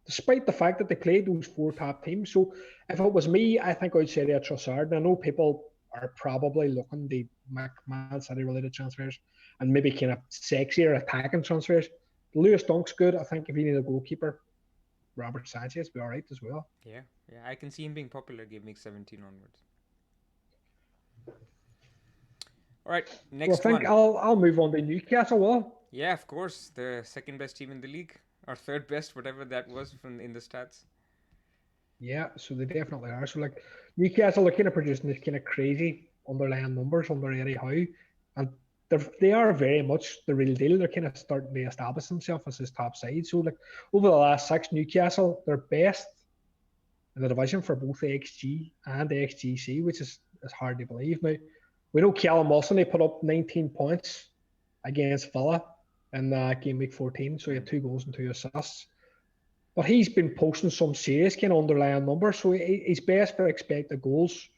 despite the fact that they played those 4 top teams. So if it was me, I think I'd say that Trossard. And I know people are probably looking to make Man City related transfers and maybe kind of sexier attacking transfers. Lewis Dunk's good. I think if you need a goalkeeper, Robert Sanchez will be all right as well. Yeah, I can see him being popular game week 17 onwards. All right, next one. I think I'll move on to Newcastle. Well, yeah, of course, the second best team in the league, or third best, whatever that was in the stats. Yeah, so they definitely are. So like Newcastle are kind of producing this kind of crazy underlying numbers under Eddie Howe, and they are very much the real deal. They're kind of starting to establish themselves as his top side. So like over the last 6, Newcastle, they're best in the division for both the XG and the XGC, which is hard to believe. Now, we know Callum Wilson, he put up 19 points against Villa in game week 14, so he had 2 goals and 2 assists. But he's been posting some serious kind of underlying numbers, so he's best for expected goals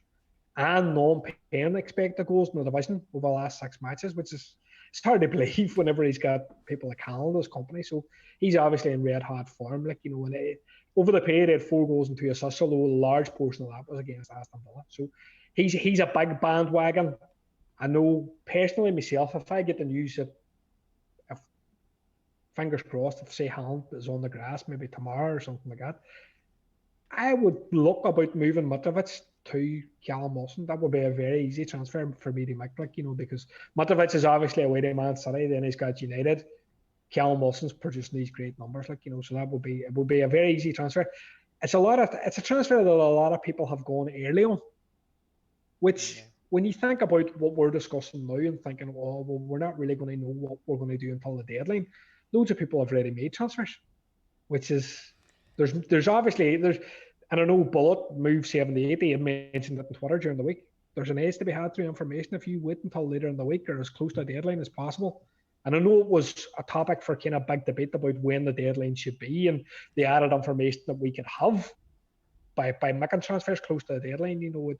and non-paying expected goals in the division over the last 6 matches, which is it's hard to believe whenever he's got people like Haaland as company. So he's obviously in red hot form. Like, over the period, he had 4 goals and 2 assists, although a large portion of that was against Aston Villa. So he's a big bandwagon. I know personally myself, if I get the news that, if fingers crossed, if say Haaland is on the grass maybe tomorrow or something like that, I would look about moving Mitrovic to Callum Wilson. That would be a very easy transfer for me to make, because Mitrovic is obviously away to Man City, then he's got United. Callum Wilson's producing these great numbers, like, you know, so it would be a very easy transfer. It's a transfer that a lot of people have gone early on, which when you think about what we're discussing now and thinking, oh, well, we're not really going to know what we're going to do until the deadline. Loads of people have already made transfers, which is there's obviously and I know Bullet moved 70-80 and mentioned it on Twitter during the week. There's an edge to be had through information if you wait until later in the week or as close to the deadline as possible. And I know it was a topic for kind of big debate about when the deadline should be and the added information that we could have by making transfers close to the deadline. You know,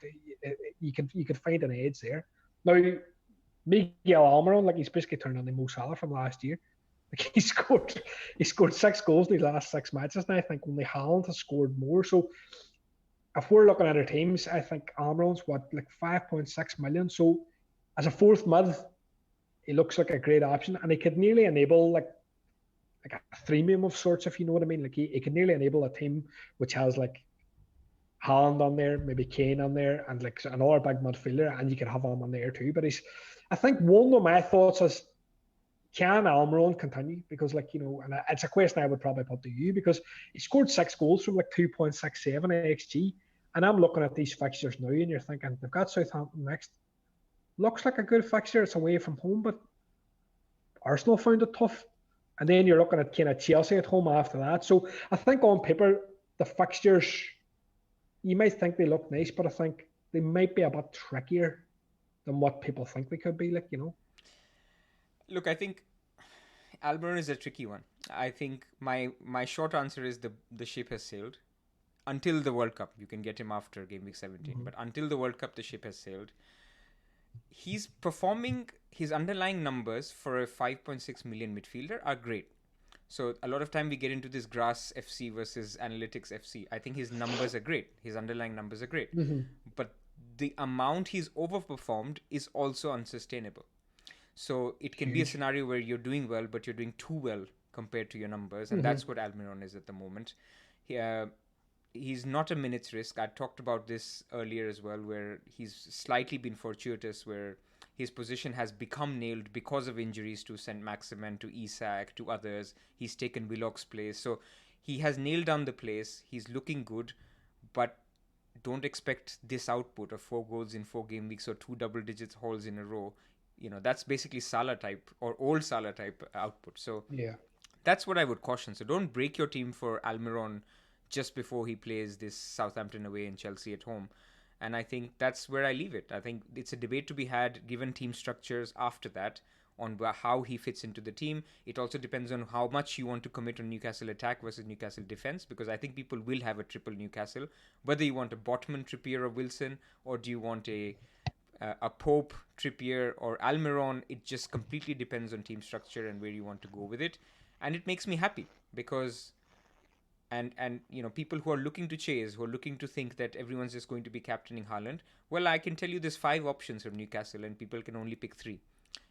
you could find an edge there. Now, Miguel Almiron, like, he's basically turned on the Mo Salah from last year. Like, he scored 6 goals in his last 6 matches, and I think only Haaland has scored more. So if we're looking at our teams, I think Almiron's like 5.6 million. So as a fourth mid, he looks like a great option, and he could nearly enable like a freemium of sorts, if you know what I mean. Like, he could nearly enable a team which has like Haaland on there, maybe Kane on there, and like another big midfielder, and you could have him on there too. But I think one of my thoughts is, can Almiron continue? Because, like, you know, and it's a question I would probably put to you, because he scored 6 goals from like 2.67 XG, and I'm looking at these fixtures now, and you're thinking they've got Southampton next. Looks like a good fixture. It's away from home, but Arsenal found it tough. And then you're looking at kind of Chelsea at home after that. So I think on paper, the fixtures, you might think they look nice, but I think they might be a bit trickier than what people think they could be, like, you know. Look, I think Almiron is a tricky one. I think my short answer is the ship has sailed. Until the World Cup, you can get him after Game Week 17. But until the World Cup, the ship has sailed. He's performing, his underlying numbers for a 5.6 million midfielder are great. So a lot of time we get into this grass FC versus analytics FC. I think his numbers are great. His underlying numbers are great. But the amount he's overperformed is also unsustainable. So it can be a scenario where you're doing well, but you're doing too well compared to your numbers. And that's what Almiron is at the moment. He's not a minutes risk. I talked about this earlier as well, where he's slightly been fortuitous, where his position has become nailed because of injuries to St. Maximin, to Isak, to others. He's taken Willock's place. So he has nailed down the place. He's looking good, but don't expect this output of 4 goals in 4 game weeks or 2 double digits hauls in a row. You know, that's basically Salah type or old Salah type output. So yeah, that's what I would caution. So don't break your team for Almiron just before he plays this Southampton away and Chelsea at home. And I think that's where I leave it. I think it's a debate to be had given team structures after that on how he fits into the team. It also depends on how much you want to commit on Newcastle attack versus Newcastle defense, because I think people will have a triple Newcastle. Whether you want a Botman, Trippier or Wilson, or do you want a Pope, Trippier or Almiron, it just completely depends on team structure and where you want to go with it. And it makes me happy because and you know, people who are looking to chase, who are looking to think that everyone's just going to be captaining Haaland, well, I can tell you there's 5 options from Newcastle and people can only pick 3,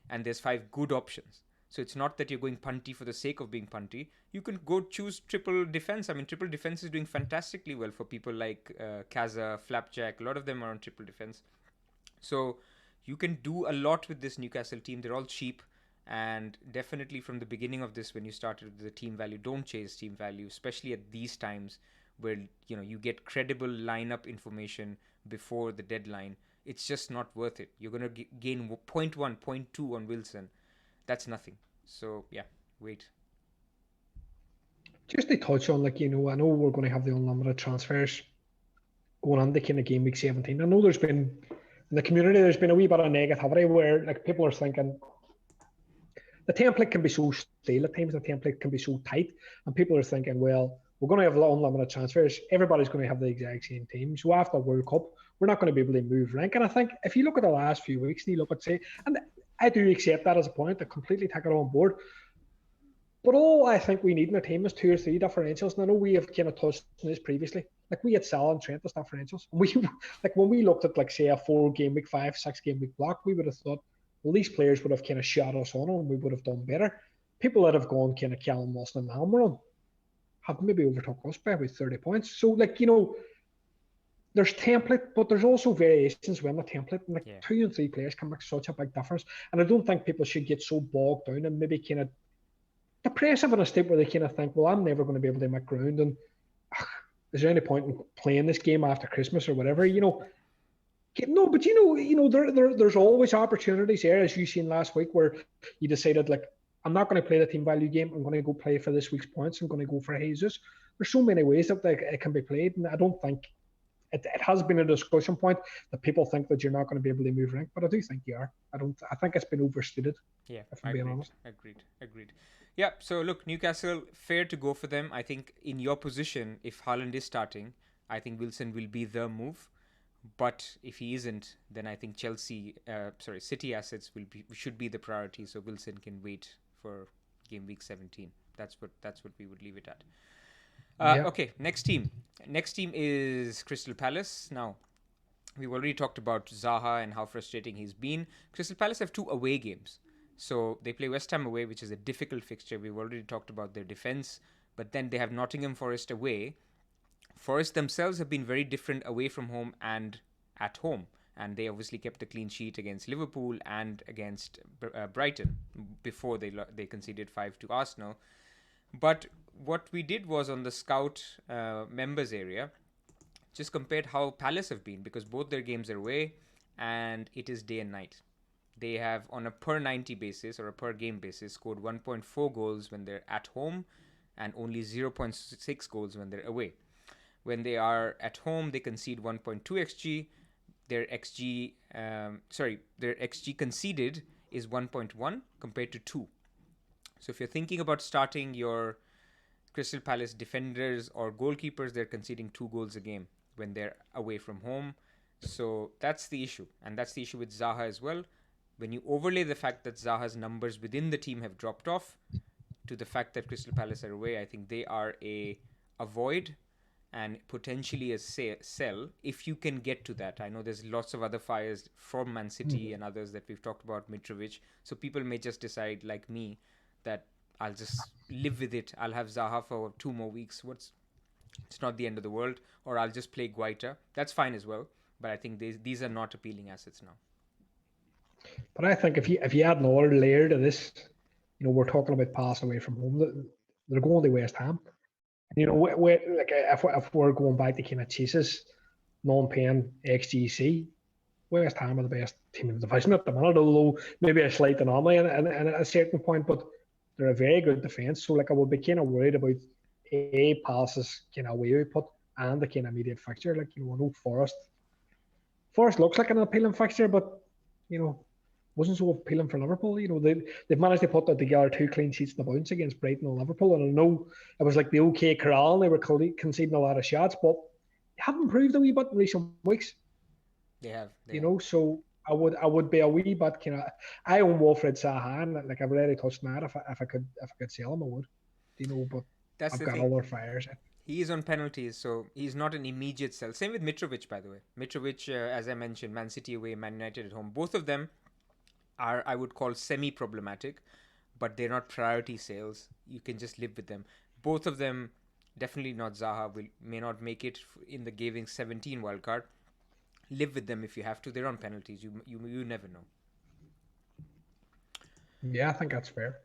and there's 5 good options. So it's not that you're going punty for the sake of being punty. You can go choose triple defense. I mean, triple defense is doing fantastically well for people like Kaza, Flapjack. A lot of them are on triple defense. So you can do a lot with this Newcastle team. They're all cheap. And definitely from the beginning of this, when you started with the team value, don't chase team value, especially at these times where, you know, you get credible lineup information before the deadline. It's just not worth it. You're going to gain 0.1, 0.2 on Wilson. That's nothing. So, yeah, wait. Just to touch on, like, you know, I know we're going to have the unlimited transfers going on the kind of Game Week 17. I know there's been, in the community, there's been a wee bit of negativity where, like, people are thinking, the template can be so stale at times, the template can be so tight, and people are thinking, well, we're going to have unlimited transfers. Everybody's going to have the exact same team. So after the World Cup, we're not going to be able to move rank. And I think if you look at the last few weeks and you look at, say, and I do accept that as a point, I completely take it on board. But all I think we need in a team is 2 or 3 differentials. And I know we have kind of touched on this previously. Like, we had Salah and Trent as differentials. We, like, when we looked at, like, say, a 4 game week, 5, 6 game week block, we would have thought, well, these players would have kind of shot us on and we would have done better. People that have gone kind of Callum Wilson and Almiron have maybe overtook us by about 30 points. So, like, you know, there's template, but there's also variations within the template. And, like, 2 and 3 players can make such a big difference. And I don't think people should get so bogged down and maybe kind of the press have in a state where they kind of think, well, I'm never going to be able to make ground, and is there any point in playing this game after Christmas or whatever? No, but there's always opportunities there, as you seen last week, where you decided, like, I'm not going to play the team value game. I'm going to go play for this week's points. I'm going to go for Jesus. There's so many ways that it can be played, and I don't think it has been a discussion point that people think that you're not going to be able to move rank, but I do think you are. I think it's been overstated. Yeah, if I'm being honest. Agreed. Yeah, so look, Newcastle, fair to go for them. I think in your position, if Haaland is starting, I think Wilson will be the move. But if he isn't, then I think City assets should be the priority. So Wilson can wait for game week 17. That's what we would leave it at. Okay, next team. Next team is Crystal Palace. Now, we've already talked about Zaha and how frustrating he's been. Crystal Palace have 2 away games. So they play West Ham away, which is a difficult fixture. We've already talked about their defense. But then they have Nottingham Forest away. Forest themselves have been very different away from home and at home. And they obviously kept the clean sheet against Liverpool and against Brighton before they conceded 5 to Arsenal. But what we did was on the Scout members area, just compared how Palace have been, because both their games are away and it is day and night. They have, on a per 90 basis or a per game basis, scored 1.4 goals when they're at home and only 0.6 goals when they're away. When they are at home, they concede 1.2 xg. Their xg conceded is 1.1 compared to 2. So if you're thinking about starting your Crystal Palace defenders or goalkeepers, they're conceding 2 goals a game when they're away from home. So that's the issue. And that's the issue with Zaha as well. When you overlay the fact that Zaha's numbers within the team have dropped off to the fact that Crystal Palace are away, I think they are a avoid and potentially a sell if you can get to that. I know there's lots of other fires from Man City and others that we've talked about, Mitrovic. So people may just decide, like me, that I'll just live with it. I'll have Zaha for 2 more weeks. It's not the end of the world. Or I'll just play Guaita. That's fine as well. But I think these are not appealing assets now. But I think if you add another layer to this, we're talking about pass away from home. They're going to West Ham. Like if we're going back to kind of chases, non-paying XGC, West Ham are the best team in the division at the minute, although maybe a slight anomaly at a certain point, but they're a very good defence. So like I would be kind of worried about Palace's kind of away output and the kind of immediate fixture. Like, I know Forest looks like an appealing fixture, but wasn't so appealing for Liverpool. They've managed to put together 2 clean sheets in the bounce against Brighton and Liverpool, and I know it was like the OK corral and they were conceding a lot of shots, but they have improved a wee bit in recent weeks. They have. So I would be a wee bit kind of. I own Wilfred Zaha, and like I've already touched on that. If I could sell him, I would. But I've got other fires. He is on penalties, so he's not an immediate sell. Same with Mitrovic, by the way. Mitrovic, as I mentioned, Man City away, Man United at home. Both of them are, I would call, semi-problematic, but they're not priority sales. You can just live with them. Both of them, definitely not Zaha, may not make it in the Gaming 17 wildcard. Live with them if you have to. They're on penalties. You never know. Yeah, I think that's fair.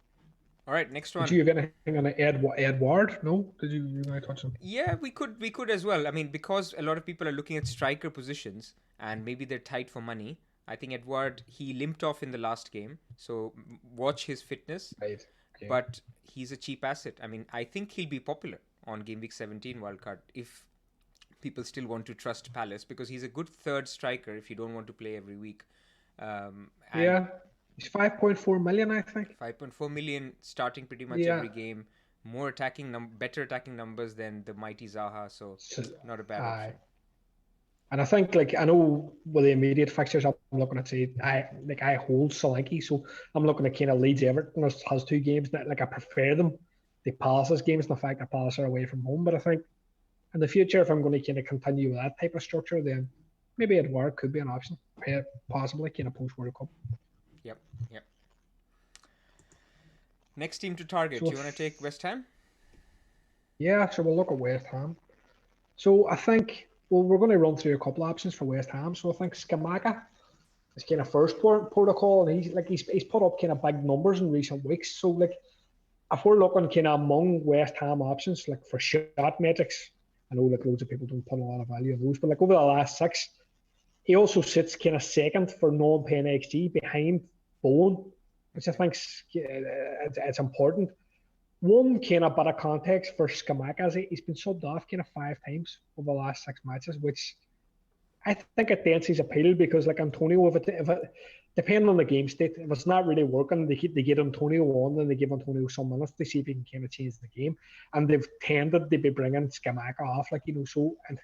All right, next one. Did you have anything on Edward? No? Did you touch him? Yeah, we could as well. I mean, because a lot of people are looking at striker positions and maybe they're tight for money. I think Edward, he limped off in the last game, so watch his fitness. Right. Okay. But he's a cheap asset. I mean, I think he'll be popular on Game Week 17 wildcard if people still want to trust Palace, because he's a good third striker if you don't want to play every week. Yeah, he's 5.4 million, I think. 5.4 million starting pretty much every game. More better attacking numbers than the mighty Zaha, so not a bad option. And I think, I know with the immediate fixtures, I'm looking at, say, I hold Solanke, so I'm looking at kind of Leeds Everton has 2 games that, I prefer them. The Palace's games, and the fact that Palace are away from home. But I think in the future, if I'm going to kind of continue with that type of structure, then maybe Edouard could be an option, possibly kind of post-World Cup. Yep. Next team to target. Do you want to take West Ham? Yeah, so we'll look at West Ham. So I think, we're going to run through a couple of options for West Ham. So I think Scamacca is kind of first protocol, and he's put up kind of big numbers in recent weeks. So if we're looking kind of among West Ham options, like for shot metrics, I know like loads of people don't put a lot of value on those, but like over the last 6, he also sits kind of second for non-pen XG behind Bowen, which I think it's important. One kind of bit of context for Scamacca, he's been subbed off kind of 5 times over the last 6 matches, which I think it dents his appeal because like Antonio, if it depending on the game state, if it's not really working, they get Antonio on and they give Antonio some minutes to see if he can kind of change the game. And they've tended to be bringing Scamacca off, like, you know, so. And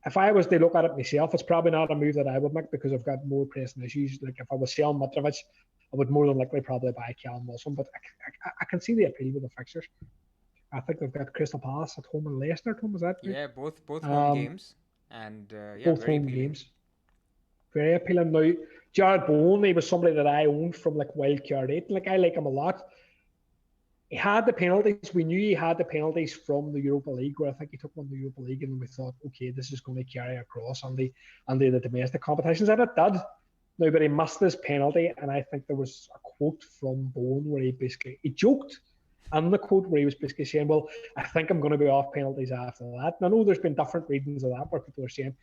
if I was to look at it myself, it's probably not a move that I would make because I've got more pressing issues. Like if I was selling Mitrovic, I would more than likely probably buy Callum Wilson. But I can see the appeal with the fixtures. I think they've got Crystal Palace at home and Leicester at home. Is that right? Yeah, both home games. And yeah, both very home appealing. games. Very appealing. Now, Jared Bowen, he was somebody that I owned from like Wildcard 8. Like I like him a lot. He had the penalties. We knew he had the penalties from the Europa League, where I think he took one in the Europa League, and we thought, okay, this is going to carry across on the domestic competitions, and it did. Now, but he missed this penalty, and I think there was a quote from Bowen where he joked, and the quote where he was basically saying, well, I think I'm going to be off penalties after that. And I know there's been different readings of that where people are saying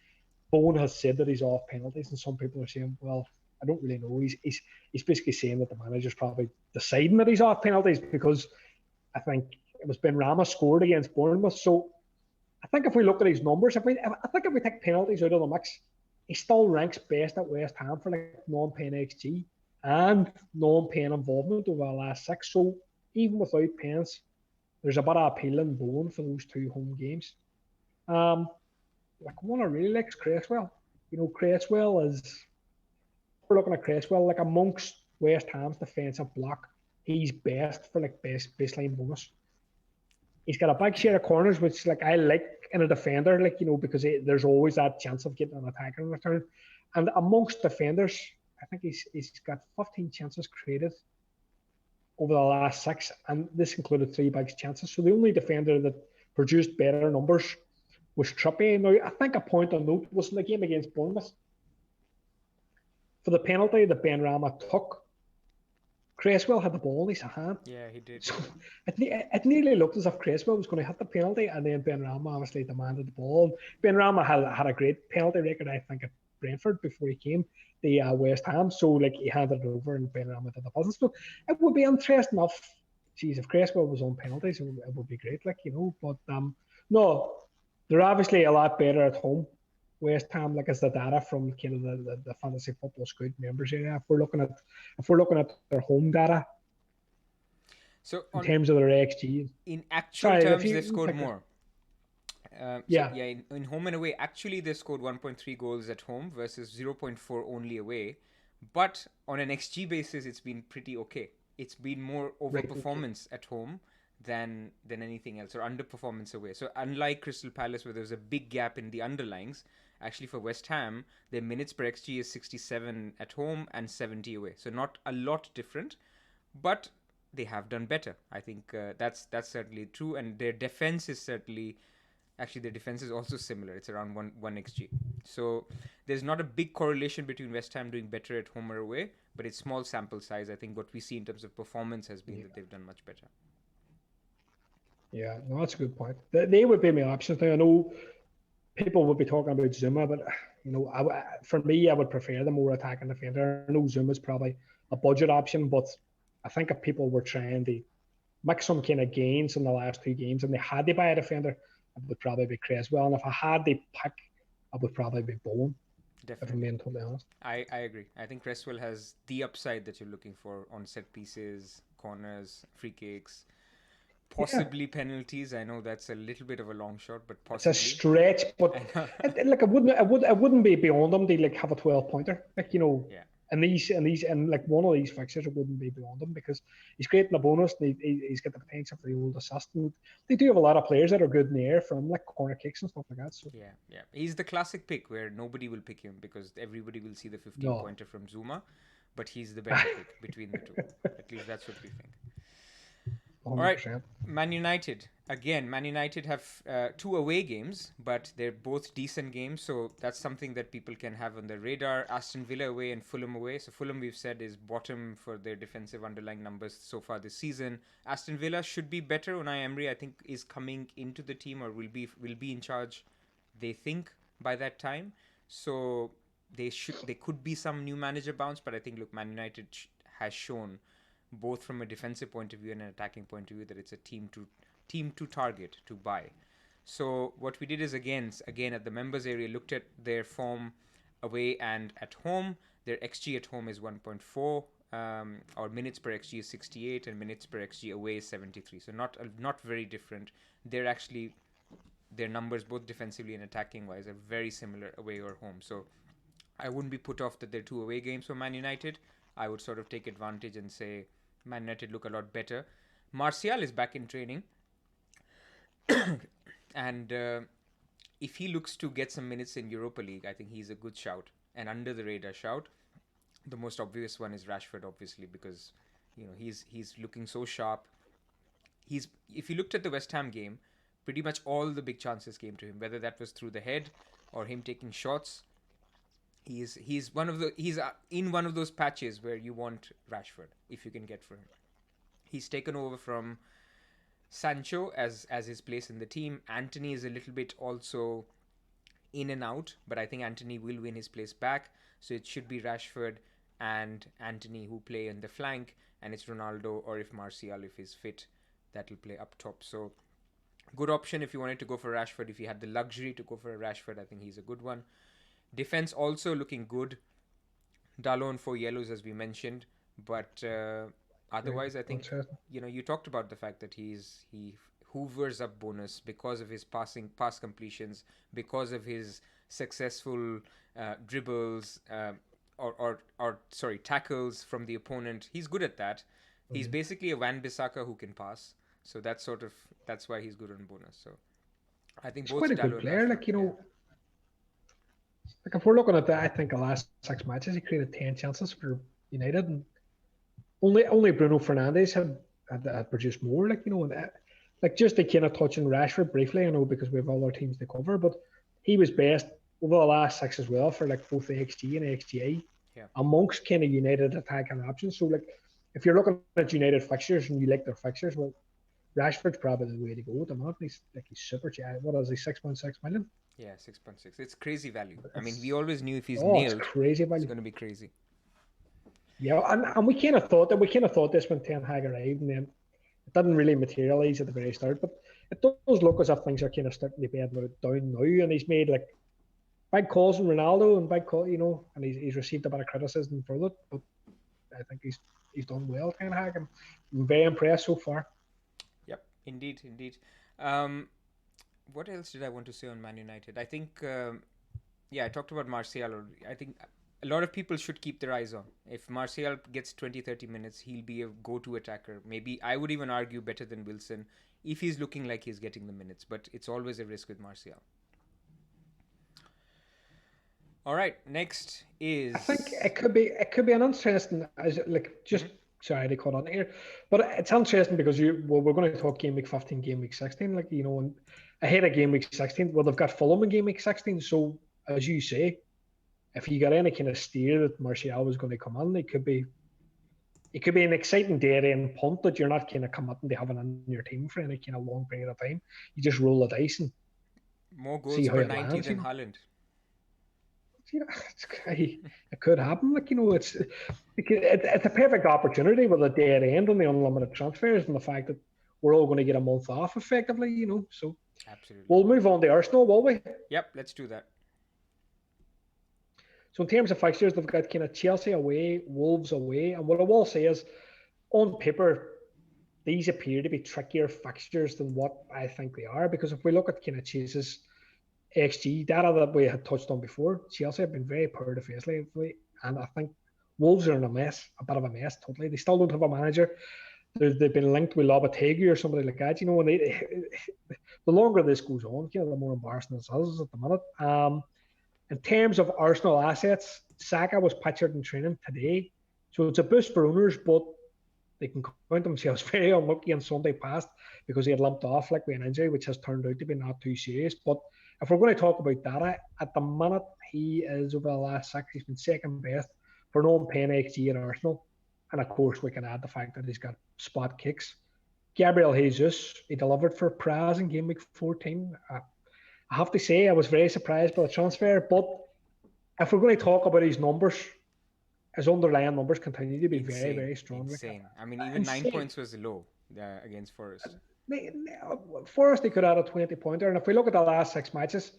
Bowen has said that he's off penalties, and some people are saying, well, I don't really know. He's basically saying that the manager's probably deciding that he's off penalties because I think it was Benrahma scored against Bournemouth. So I think if we look at his numbers, I think if we take penalties out of the mix, he still ranks best at West Ham for like non-pen XG and non-pen involvement over the last 6. So even without pens, there's a bit of appeal in Bowen for those 2 home games. Like one I really like is Cresswell. You know, Cresswell is, we're looking at Cresswell, like amongst West Ham's defensive block, he's best for like baseline bonus. He's got a big share of corners, which like I like in a defender, like, you know, because there's always that chance of getting an attack in return. And amongst defenders, I think he's got 15 chances created over the last 6, and this included 3 big chances. So the only defender that produced better numbers was Trippier. Now, I think a point of note was in the game against Bournemouth. For the penalty that Benrahma took, Cresswell had the ball in his hand. Yeah, he did. So it nearly looked as if Cresswell was going to hit the penalty, and then Benrahma obviously demanded the ball. Benrahma had a great penalty record, I think, at Brentford before he came to West Ham. So like he handed it over, and Benrahma did the business. So it would be interesting enough. Geez, if Cresswell was on penalties, it would be great, like, you know. But no, they're obviously a lot better at home. West Ham, like, as the data from kind of the fantasy football scout members area. If we're looking at their home data, so in terms of their XG, in actual terms, they've scored more. Yeah. In home and away, actually they scored 1.3 goals at home versus 0.4 only away. But on an XG basis, it's been pretty okay. It's been more overperformance at home than anything else, or underperformance away. So unlike Crystal Palace, where there's a big gap in the underlyings, actually for West Ham, their minutes per XG is 67 at home and 70 away. So not a lot different, but they have done better. I think that's certainly true, and their defense is certainly. Actually, their defense is also similar. It's around 1 XG. So there's not a big correlation between West Ham doing better at home or away, but it's small sample size. I think what we see in terms of performance has been that they've done much better. Yeah, no, that's a good point. They would be my options. Now, I know people would be talking about Zuma, but, you know, for me, I would prefer the more attacking defender. I know Zuma's probably a budget option, but I think if people were trying to make some kind of gains in the last 2 games and they had to buy a defender, it would probably be Cresswell. And if I had to pick, I would probably be Bowen. Definitely. If I'm being totally honest. I agree. I think Cresswell has the upside that you're looking for on set pieces, corners, free kicks, possibly penalties. I know that's a little bit of a long shot, but possibly. It's a stretch, but like it wouldn't be beyond them to like have a 12-pointer. Like, you know. Yeah. And like one of these fixtures, it wouldn't be beyond him because he's great in the bonus. And he's got the potential for the old assist. And they do have a lot of players that are good in the air from like corner kicks and stuff like that. So yeah, he's the classic pick where nobody will pick him because everybody will see the 15-pointer from Zuma, but he's the better pick between the two. At least that's what we think. All right, 100%. Man United. Again, Man United have two away games, but they're both decent games, so that's something that people can have on their radar. Aston Villa away and Fulham away. So Fulham, we've said, is bottom for their defensive underlying numbers so far this season. Aston Villa should be better. Unai Emery, I think, is coming into the team or will be in charge. They think by that time, so they could be some new manager bounce. But I think, look, Man United has shown both from a defensive point of view and an attacking point of view that it's a team to target, to buy. So what we did is again at the members area looked at their form away and at home. Their xG at home is 1.4. Our minutes per xG is 68 and minutes per xG away is 73. So not very different. They're actually their numbers both defensively and attacking wise are very similar away or home. So I wouldn't be put off that they're two away games for Man United. I would sort of take advantage and say Man United look a lot better. Martial is back in training. And if he looks to get some minutes in Europa League, I think he's a good shout. And under the radar shout. The most obvious one is Rashford, obviously, because he's looking so sharp. If you looked at the West Ham game, pretty much all the big chances came to him, whether that was through the head or him taking shots. He's in one of those patches where you want Rashford if you can get for him. He's taken over from Sancho as his place in the team. Anthony is a little bit also in and out, but I think Anthony will win his place back. So it should be Rashford and Anthony who play in the flank, and it's Ronaldo or if Martial, if he's fit, that'll play up top. So good option if you wanted to go for Rashford. If you had the luxury to go for a Rashford, I think he's a good one. Defense also looking good. Dalot 4 yellows as we mentioned, but otherwise I think you talked about the fact that he hoovers up bonus because of his pass completions, because of his successful dribbles or tackles from the opponent. He's good at that. He's basically a Wan-Bissaka who can pass. So that's why he's good on bonus. So I think he's both quite a Dalot good and player. Rashford, Like if we're looking at that, I think the last 6 matches he created 10 chances for United, and only Bruno Fernandes had produced more. And just to kind of touch on Rashford briefly, because we have all our teams to cover, but he was best over the last 6 as well for both the XG and XGA amongst kind of United attacking options. So if you're looking at United fixtures and you like their fixtures, well, Rashford's probably the way to go at the moment. He's super cheap. What is he, 6.6 million? Yeah, 6.6. It's crazy value. I mean, we always knew if he's it's nailed, crazy value. It's going to be crazy. Yeah, and we kind of thought this when Ten Hag arrived, and then it didn't really materialise at the very start. But it does look as if things are kind of starting to bed down now, and he's made big calls on Ronaldo and and he's received a bit of criticism for that. But I think he's done well, Ten Hag. I'm very impressed so far. Yep, indeed. What else did I want to say on Man United? I think, I talked about Martial. I think a lot of people should keep their eyes on. If Martial gets 20-30 minutes, he'll be a go-to attacker. Maybe, I would even argue, better than Wilson if he's looking like he's getting the minutes. But it's always a risk with Martial. All right, next is... I think it could be an interesting... Sorry to cut on here, but it's interesting because we're going to talk Game Week 15, Game Week 16, and ahead of Game Week 16, well, they've got Fulham in Game Week 16, so as you say, if you got any kind of steer that Martial was going to come on, it could be an exciting dead-end punt that you're not kind of committing to having in your team for any kind of long period of time. You just roll the dice and more goals per 90 than Haaland. It could happen. It's a perfect opportunity with a dead end on the unlimited transfers and the fact that we're all going to get a month off effectively, So absolutely, we'll move on to Arsenal, will we? Yep, let's do that. So in terms of fixtures, they've got kind of Chelsea away, Wolves away, and what I will say is, on paper, these appear to be trickier fixtures than what I think they are, because if we look at kind of Chase's XG data that we had touched on before, Chelsea have been very poor defensively, and I think Wolves are in a bit of a mess totally. They still don't have a manager. They've been linked with Lopetegui or somebody like that. And the longer this goes on, the more embarrassing it is at the minute. In terms of Arsenal assets, Saka was pictured in training today, so it's a boost for owners, but they can count themselves very unlucky on Sunday past because he had limped off like with an injury, which has turned out to be not too serious. But if we're going to talk about data, at the minute he is over the last 6, he's been second best for non-pen XG at Arsenal. And of course, we can add the fact that he's got spot kicks. Gabriel Jesus, he delivered for Pras in Gameweek 14. I have to say, I was very surprised by the transfer. But if we're going to talk about his numbers, his underlying numbers continue to be very, very strong. Insane. I mean, even 9 points was low against Forest. Forest, they could add a 20-pointer. And if we look at the last 6 matches,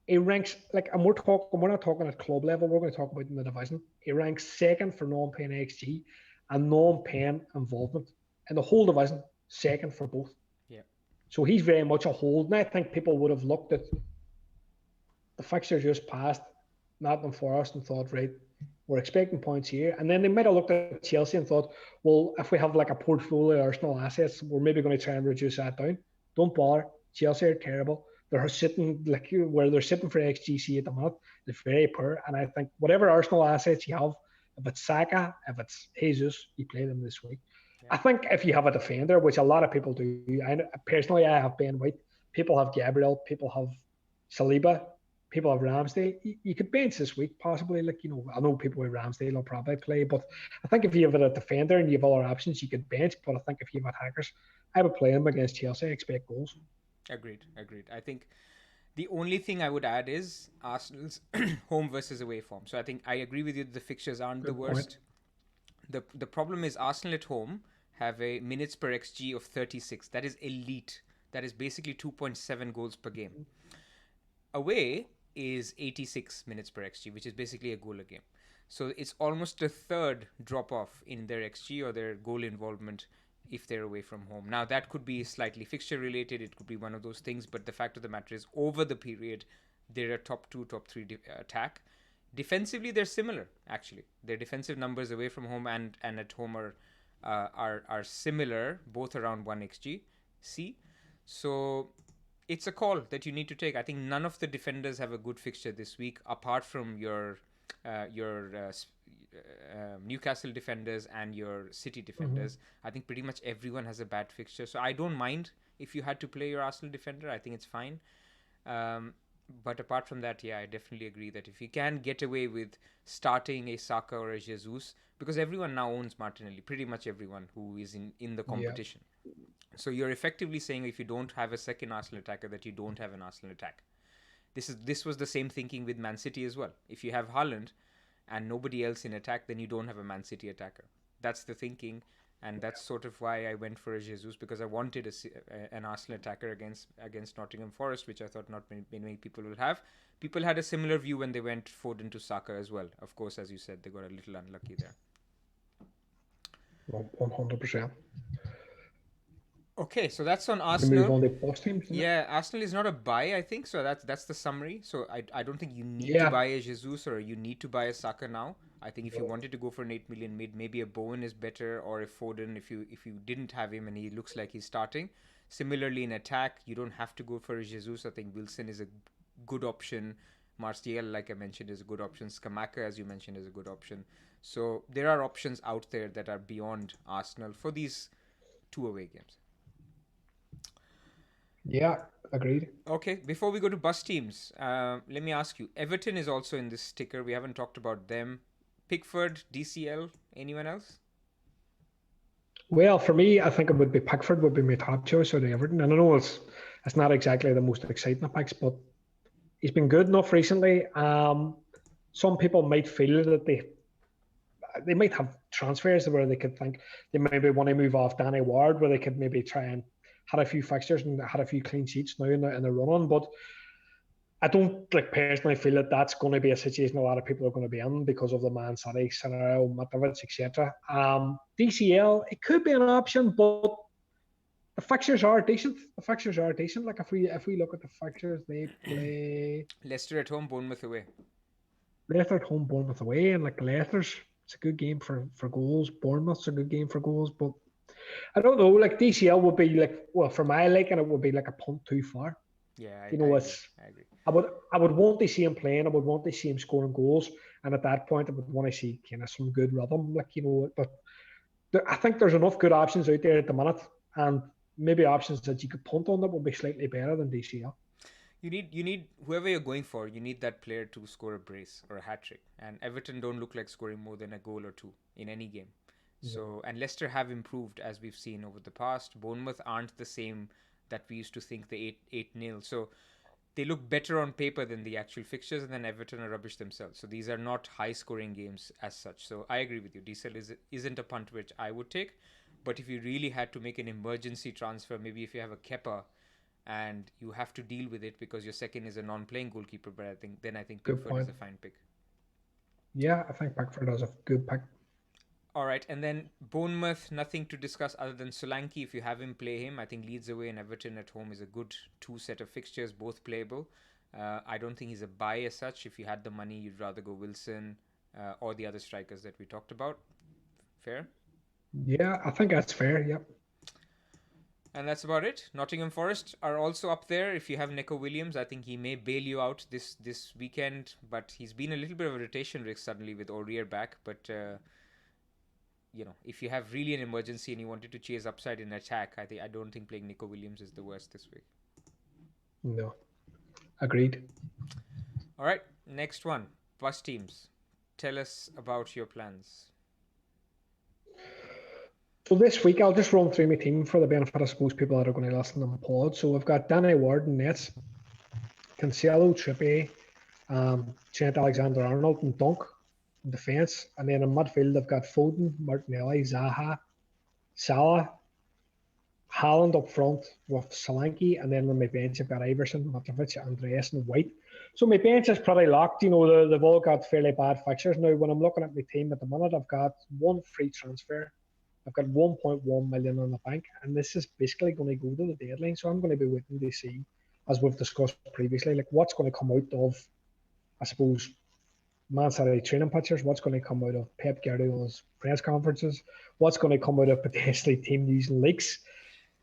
he ranks, and we're not talking at club level, we're going to talk about in the division. He ranks second for non-pen XG and non-pen involvement. In the whole division, second for both. Yeah. So he's very much a hold. And I think people would have looked at the fixture just passed Nottingham Forest and thought, right, we're expecting points here. And then they might have looked at Chelsea and thought, well, if we have like a portfolio of Arsenal assets, we're maybe going to try and reduce that down. Don't bother. Chelsea are terrible. They're sitting where they're sitting for XGC at the moment. They're very poor. And I think whatever Arsenal assets you have, if it's Saka, if it's Jesus, you play them this week. Yeah. I think if you have a defender, which a lot of people do, personally I have Ben White, people have Gabriel, people have Saliba, people have Ramsdale. You could bench this week, possibly. I know people with Ramsdale will probably play, but I think if you have a defender and you have other options, you could bench. But I think if you have attackers, I would play them against Chelsea. I expect goals. Agreed. I think the only thing I would add is Arsenal's home versus away form. So I think I agree with you that the fixtures aren't the worst. The problem is Arsenal at home have a minutes per XG of 36. That is elite. That is basically 2.7 goals per game. Away is 86 minutes per XG, which is basically a goal a game. So it's almost a third drop off in their XG or their goal involvement if they're away from home. Now, that could be slightly fixture related. It could be one of those things. But the fact of the matter is, over the period, they're a top 2, top 3 attack. Defensively, they're similar, actually. Their defensive numbers away from home and at home are similar, both around 1 XG. So it's a call that you need to take. I think none of the defenders have a good fixture this week, apart from your Newcastle defenders and your City defenders. I think pretty much everyone has a bad fixture. So I don't mind if you had to play your Arsenal defender. I think it's fine. But apart from that, I definitely agree that if you can get away with starting a Saka or a Jesus, because everyone now owns Martinelli, pretty much everyone who is in the competition. Yeah. So you're effectively saying if you don't have a second Arsenal attacker, that you don't have an Arsenal attack. This was the same thinking with Man City as well. If you have Haaland and nobody else in attack, then you don't have a Man City attacker. That's the thinking, and that's sort of why I went for a Jesus, because I wanted an Arsenal attacker against Nottingham Forest, which I thought not many people will have. People had a similar view when they went Foden to Saka as well. Of course, as you said, they got a little unlucky there. 100%. Okay, so that's on Arsenal. Move on to PrasTeam. Yeah, Arsenal is not a buy, I think. So that's the summary. So I don't think you need to buy a Jesus or you need to buy a Saka now. I think if you wanted to go for an 8 million mid, maybe a Bowen is better, or a Foden if you didn't have him and he looks like he's starting. Similarly, in attack, you don't have to go for a Jesus. I think Wilson is a good option. Martial, like I mentioned, is a good option. Skamaka, as you mentioned, is a good option. So there are options out there that are beyond Arsenal for these 2 away games. Yeah, agreed. Okay, before we go to bus teams, let me ask you, Everton is also in this sticker. We haven't talked about them. Pickford, DCL, anyone else? Well, for me, I think it would be Pickford would be my top choice out of Everton. And I know it's not exactly the most exciting of picks, but he's been good enough recently. Some people might feel that they might have transfers where they could think they maybe want to move off Danny Ward, where they could maybe try and had a few fixtures and had a few clean sheets now in the run-on, but I don't personally feel that that's going to be a situation a lot of people are going to be in because of the Man City scenario, Mitrovic, etc. DCL, it could be an option, but the fixtures are decent. Like if we look at the fixtures, they play Leicester at home, Bournemouth away. Leicester at home, Bournemouth away, and Leicester's it's a good game for goals. Bournemouth's a good game for goals, but I don't know. DCL would be for my liking, it would be a punt too far. Yeah, I agree. I would want to see him playing. I would want to see him scoring goals, and at that point, I would want to see kind of some good rhythm. But I think there's enough good options out there at the minute, and maybe options that you could punt on that will be slightly better than DCL. You need whoever you're going for. You need that player to score a brace or a hat trick. And Everton don't look like scoring more than a goal or two in any game. So and Leicester have improved as we've seen over the past. Bournemouth aren't the same that we used to think the 8-0. So they look better on paper than the actual fixtures, and then Everton are rubbish themselves. So these are not high-scoring games as such. So I agree with you. DCL isn't a punt which I would take, but if you really had to make an emergency transfer, maybe if you have a Kepa and you have to deal with it because your second is a non-playing goalkeeper, but I think Good Pickford is point. a fine pick. Yeah, I think Pickford is a good pick. All right, and then Bournemouth, nothing to discuss other than Solanke. If you have him, play him. I think Leeds away and Everton at home is a good two set of fixtures, both playable. I don't think he's a buy as such. If you had the money, you'd rather go Wilson or the other strikers that we talked about. Fair? Yeah, I think that's fair. Yep. And that's about it. Nottingham Forest are also up there. If you have Neco Williams, I think he may bail you out this weekend. But he's been a little bit of a rotation risk suddenly with Aurier back. But if you have really an emergency and you wanted to chase upside in attack, I don't think playing Neco Williams is the worst this week. No, agreed. All right, next one. PrasTeams. Tell us about your plans. So this week, I'll just run through my team for the benefit, I suppose, people that are going to listen on the pod. So I've got Danny Ward in nets, Cancelo, Trippier, Trent Alexander-Arnold and Dunk in defence. And then in midfield, I've got Foden, Martinelli, Zaha, Salah, Haaland up front with Solanke. And then on my bench, I've got Iverson, Mitrovic, Andreas and White. So my bench is pretty locked. They've all got fairly bad fixtures. Now, when I'm looking at my team at the minute, I've got one free transfer. I've got 1.1 million on the bank, and this is basically going to go to the deadline. So I'm going to be waiting to see, as we've discussed previously, like what's going to come out of, I suppose, Man City training pictures, what's going to come out of Pep Guardiola's press conferences, what's going to come out of potentially team news and leaks,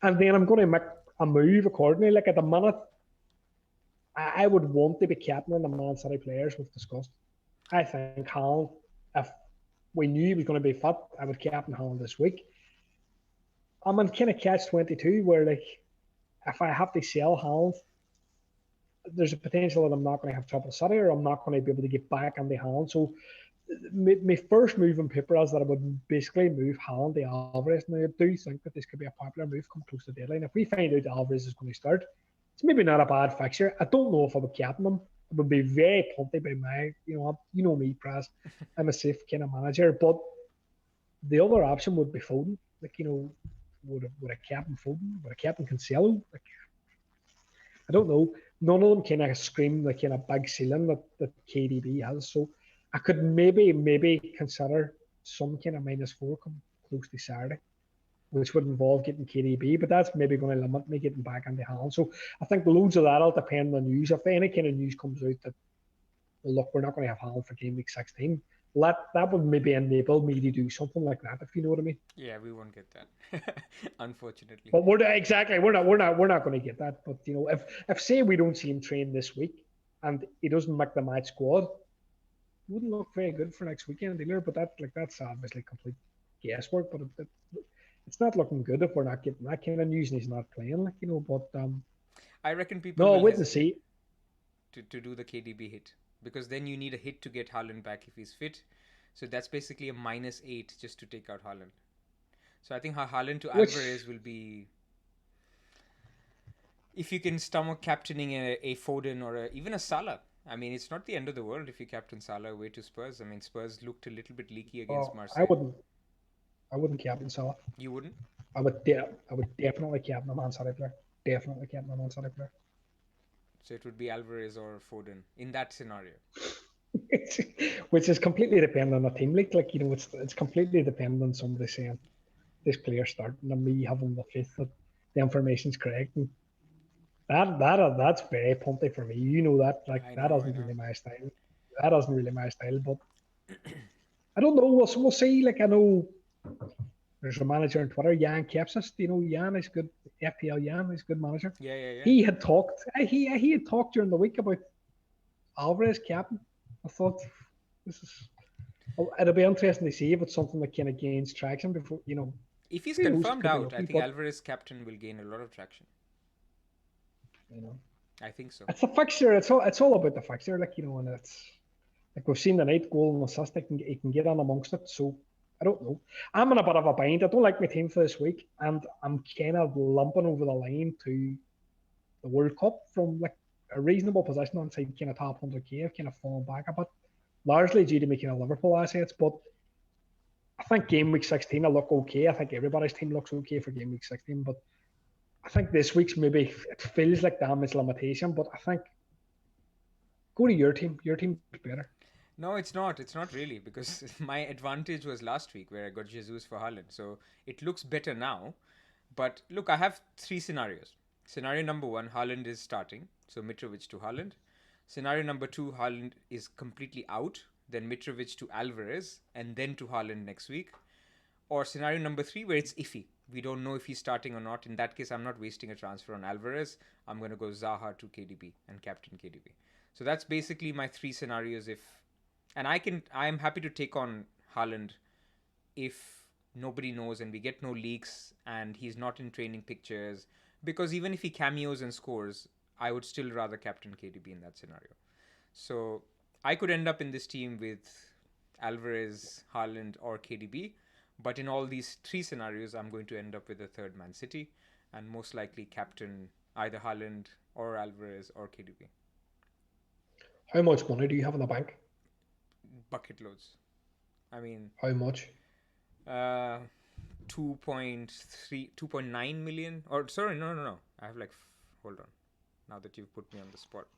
and then I'm going to make a move accordingly. Like at the minute, I would want to be captaining the Man City players we've discussed. I think Haaland, if we knew he was going to be fit, I would captain Haaland this week. I'm in kind of catch-22 where, like, if I have to sell Haaland, there's a potential that I'm not going to have trouble City, or I'm not going to be able to get back on the Haaland. So my first move on paper is that I would basically move Haaland to Alvarez. Now, I do think that this could be a popular move come close to the deadline. If we find out Alvarez is going to start, it's maybe not a bad fixture. I don't know if I would captain him. It would be very punty by my, you know me, Pras. I'm a safe kind of manager. But the other option would be Foden. Like, would a captain Foden? Would a captain Cancelo? Like, I don't know. None of them kind of scream the kind of big ceiling that KDB has. So I could maybe consider some kind of -4 come close to Saturday, which would involve getting KDB, but that's maybe going to limit me getting back on the hand. So I think loads of that will depend on news. If any kind of news comes out that, well, look, we're not going to have Haaland for game week 16, that would maybe enable me to do something like that, if you know what I mean. Yeah, we won't get that, unfortunately. But we're not going to get that. But if say we don't see him train this week and he doesn't make the match squad, it wouldn't look very good for next weekend either. But that's obviously complete guesswork. But it's not looking good if we're not getting that kind of news and he's not playing, But I reckon people no, will wait and see to do the KDB hit, because then you need a hit to get Haaland back if he's fit. So that's basically a -8 just to take out Haaland. So I think Haaland to Alvarez will be, if you can stomach captaining a Foden or even a Salah. I mean, it's not the end of the world if you captain Salah away to Spurs. I mean, Spurs looked a little bit leaky against Marseille. I wouldn't captain Salah. You wouldn't? I would definitely captain a Man City player. Definitely captain a Man City player. So it would be Alvarez or Foden in that scenario. Which is completely dependent on a team league. Like, it's completely dependent on somebody saying this player starting and me having the faith that the information's correct. And that's very punty for me. You know that. Like, that isn't really my style. That isn't really my style. But I don't know. We'll see. Like, I know there's a manager on Twitter, Jan Kepsis. Do you know Jan is good? FPL Jan is a good manager. Yeah. He had talked. He had talked during the week about Alvarez captain. I thought, this is Well, it'll be interesting to see if it's something that kind of gains traction before, If he's who knows, confirmed could be out, I lucky, think but, Alvarez captain will gain a lot of traction. you know, I think so. it's the fixture. It's all about the fixture, and it's like we've seen the night goal and assist. He can get on amongst it. So I don't know. I'm in a bit of a bind. I don't like my team for this week, and I'm kind of lumping over the line to the World Cup from like a reasonable position on side kind of top 100k. I've kind of fallen back a bit, largely due to making a Liverpool assets. But I think game week 16 will look okay. I think everybody's team looks okay for game week 16, but I think this week's maybe it feels like damage limitation. But I think go to your team. Your team's better. No, it's not. It's not really because my advantage was last week where I got Jesus for Haaland. So it looks better now. But look, I have three scenarios. Scenario number one, Haaland is starting. So Mitrovic to Haaland. Scenario number two, Haaland is completely out. Then Mitrovic to Alvarez. And then to Haaland next week. Or scenario number three, where it's iffy. We don't know if he's starting or not. In that case, I'm not wasting a transfer on Alvarez. I'm going to go Zaha to KDB and captain KDB. So that's basically my three scenarios. I'm happy to take on Haaland if nobody knows and we get no leaks and he's not in training pictures. Because even if he cameos and scores, I would still rather captain KDB in that scenario. So I could end up in this team with Alvarez, Haaland, or KDB. But in all these three scenarios, I'm going to end up with a third Man City and most likely captain either Haaland or Alvarez or KDB. How much money do you have in the bank? Bucket loads. I mean, How much? 2.9 million. Or sorry, no. I have like, hold on. Now that you've put me on the spot.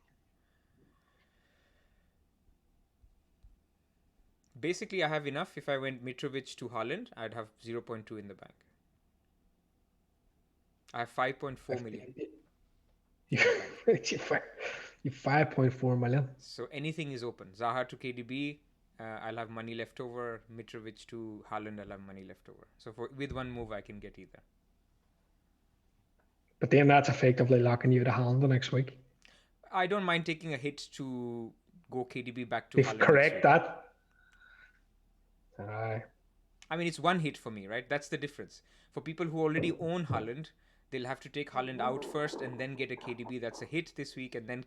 Basically, I have enough. If I went Mitrovic to Haaland, I'd have 0.2 in the bank. I have 5.4 million. You 5.4 million. So anything is open. Zaha to KDB, I'll have money left over. Mitrovic to Haaland, I'll have money left over. So with one move, I can get either. But then that's effectively locking you to Haaland the next week. I don't mind taking a hit to go KDB back to If Haaland. correct that. I mean, it's one hit for me, right? That's the difference. For people who already own Haaland, they'll have to take Haaland out first and then get a KDB. That's a hit this week, and then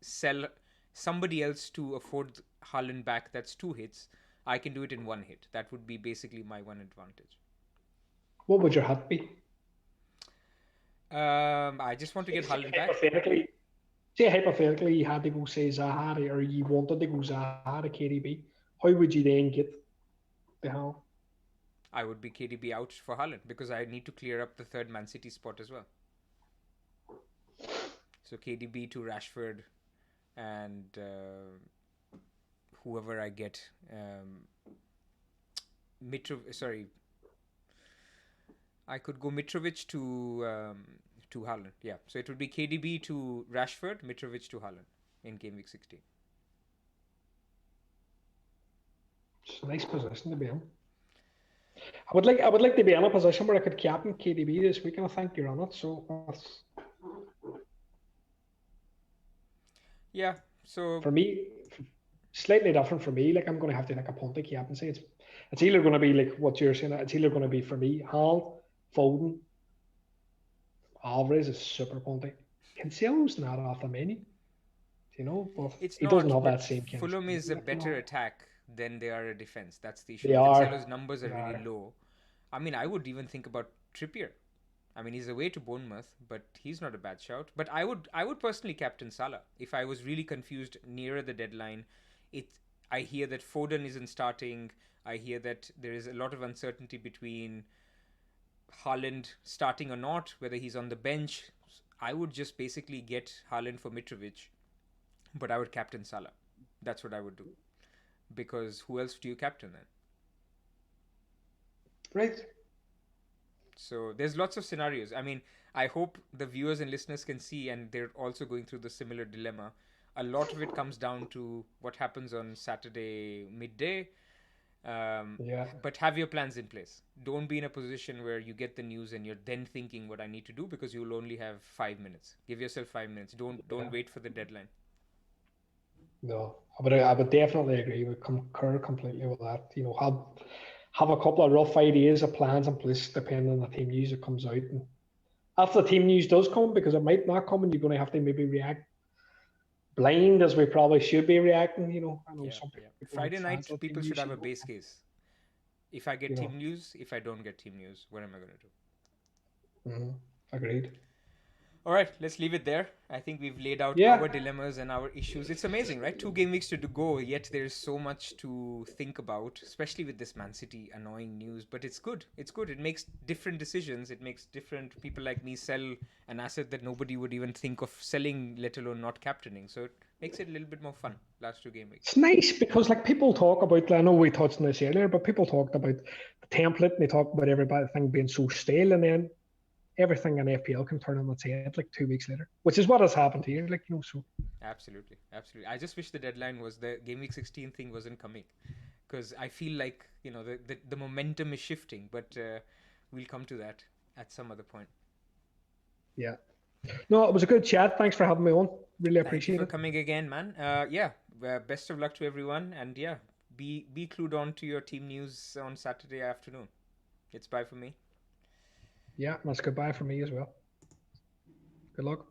sell somebody else to afford Haaland back. That's two hits. I can do it in one hit. That would be basically my one advantage. What would your hit be? I just want to get Haaland back. Hypothetically, you had to go say Zaha or you wanted to go Zaha to KDB. How would you then get the Haaland? I would be KDB out for Haaland because I need to clear up the third Man City spot as well. So KDB to Rashford and whoever I get. I could go Mitrovic to Haaland. Yeah, so it would be KDB to Rashford, Mitrovic to Haaland in game week 16. It's a nice position to be in. I would like to be in a position where I could captain KDB this week, and I think you're on it. So that's... Yeah. So for me, slightly different for me. Like I'm going to have to take a punt at captaincy. It's either going to be like what you're saying. It's either going to be for me, Hall, Foden, Alvarez is super punty. Cancelo's not off the menu, but he doesn't have that same kind. Fulham is a better attack than they are a defense. That's the issue. Cancelo's numbers are really low. I mean, I would even think about Trippier. I mean, he's away to Bournemouth, but he's not a bad shout. But I would personally captain Salah if I was really confused nearer the deadline. I hear that Foden isn't starting. I hear that there is a lot of uncertainty between Haaland starting or not, whether he's on the bench. I would just basically get Haaland for Mitrovic, but I would captain Salah. That's what I would do. Because who else do you captain then? Right. So there's lots of scenarios. I mean, I hope the viewers and listeners can see, and they're also going through the similar dilemma. A lot of it comes down to what happens on Saturday midday. But have your plans in place. Don't be in a position where you get the news and you're then thinking what I need to do, because you'll only have 5 minutes. Give yourself 5 minutes. Don't wait for the deadline. No, I would definitely agree. We concur completely with that. You know, have a couple of rough ideas of plans in place depending on the team news that comes out. And after the team news does come, because it might not come, and you're going to have to maybe react blind as we probably should be reacting. You know, I know Yeah, some yeah. people have Friday fans night, of the team people should news, have a base case. If I get you know. team news, if I don't get team news, what am I going to do? Agreed. All right, let's leave it there. I think we've laid out Yeah, our dilemmas and our issues. It's amazing, right? 2 game weeks to go, yet there's so much to think about, especially with this Man City annoying news. But it's good. It's good. It makes different decisions. It makes different people like me sell an asset that nobody would even think of selling, let alone not captaining. So it makes it a little bit more fun. Last 2 game weeks. it's nice because like people talk about. I know we touched on this earlier, but people talked about the template and they talk about everything being so stale, and then everything in FPL can turn on its head like 2 weeks later, which is what has happened here. Like, you know, so Absolutely, absolutely. I just wish the deadline was the game week 16 thing wasn't coming, because I feel like the momentum is shifting. But we'll come to that at some other point. yeah. No, it was a good chat. Thanks for having me on. Really Thank you appreciate for it. coming again, man. Yeah, best of luck to everyone, and yeah, be clued on to your team news on Saturday afternoon. It's bye for me. Yeah, that's goodbye for me as well. Good luck.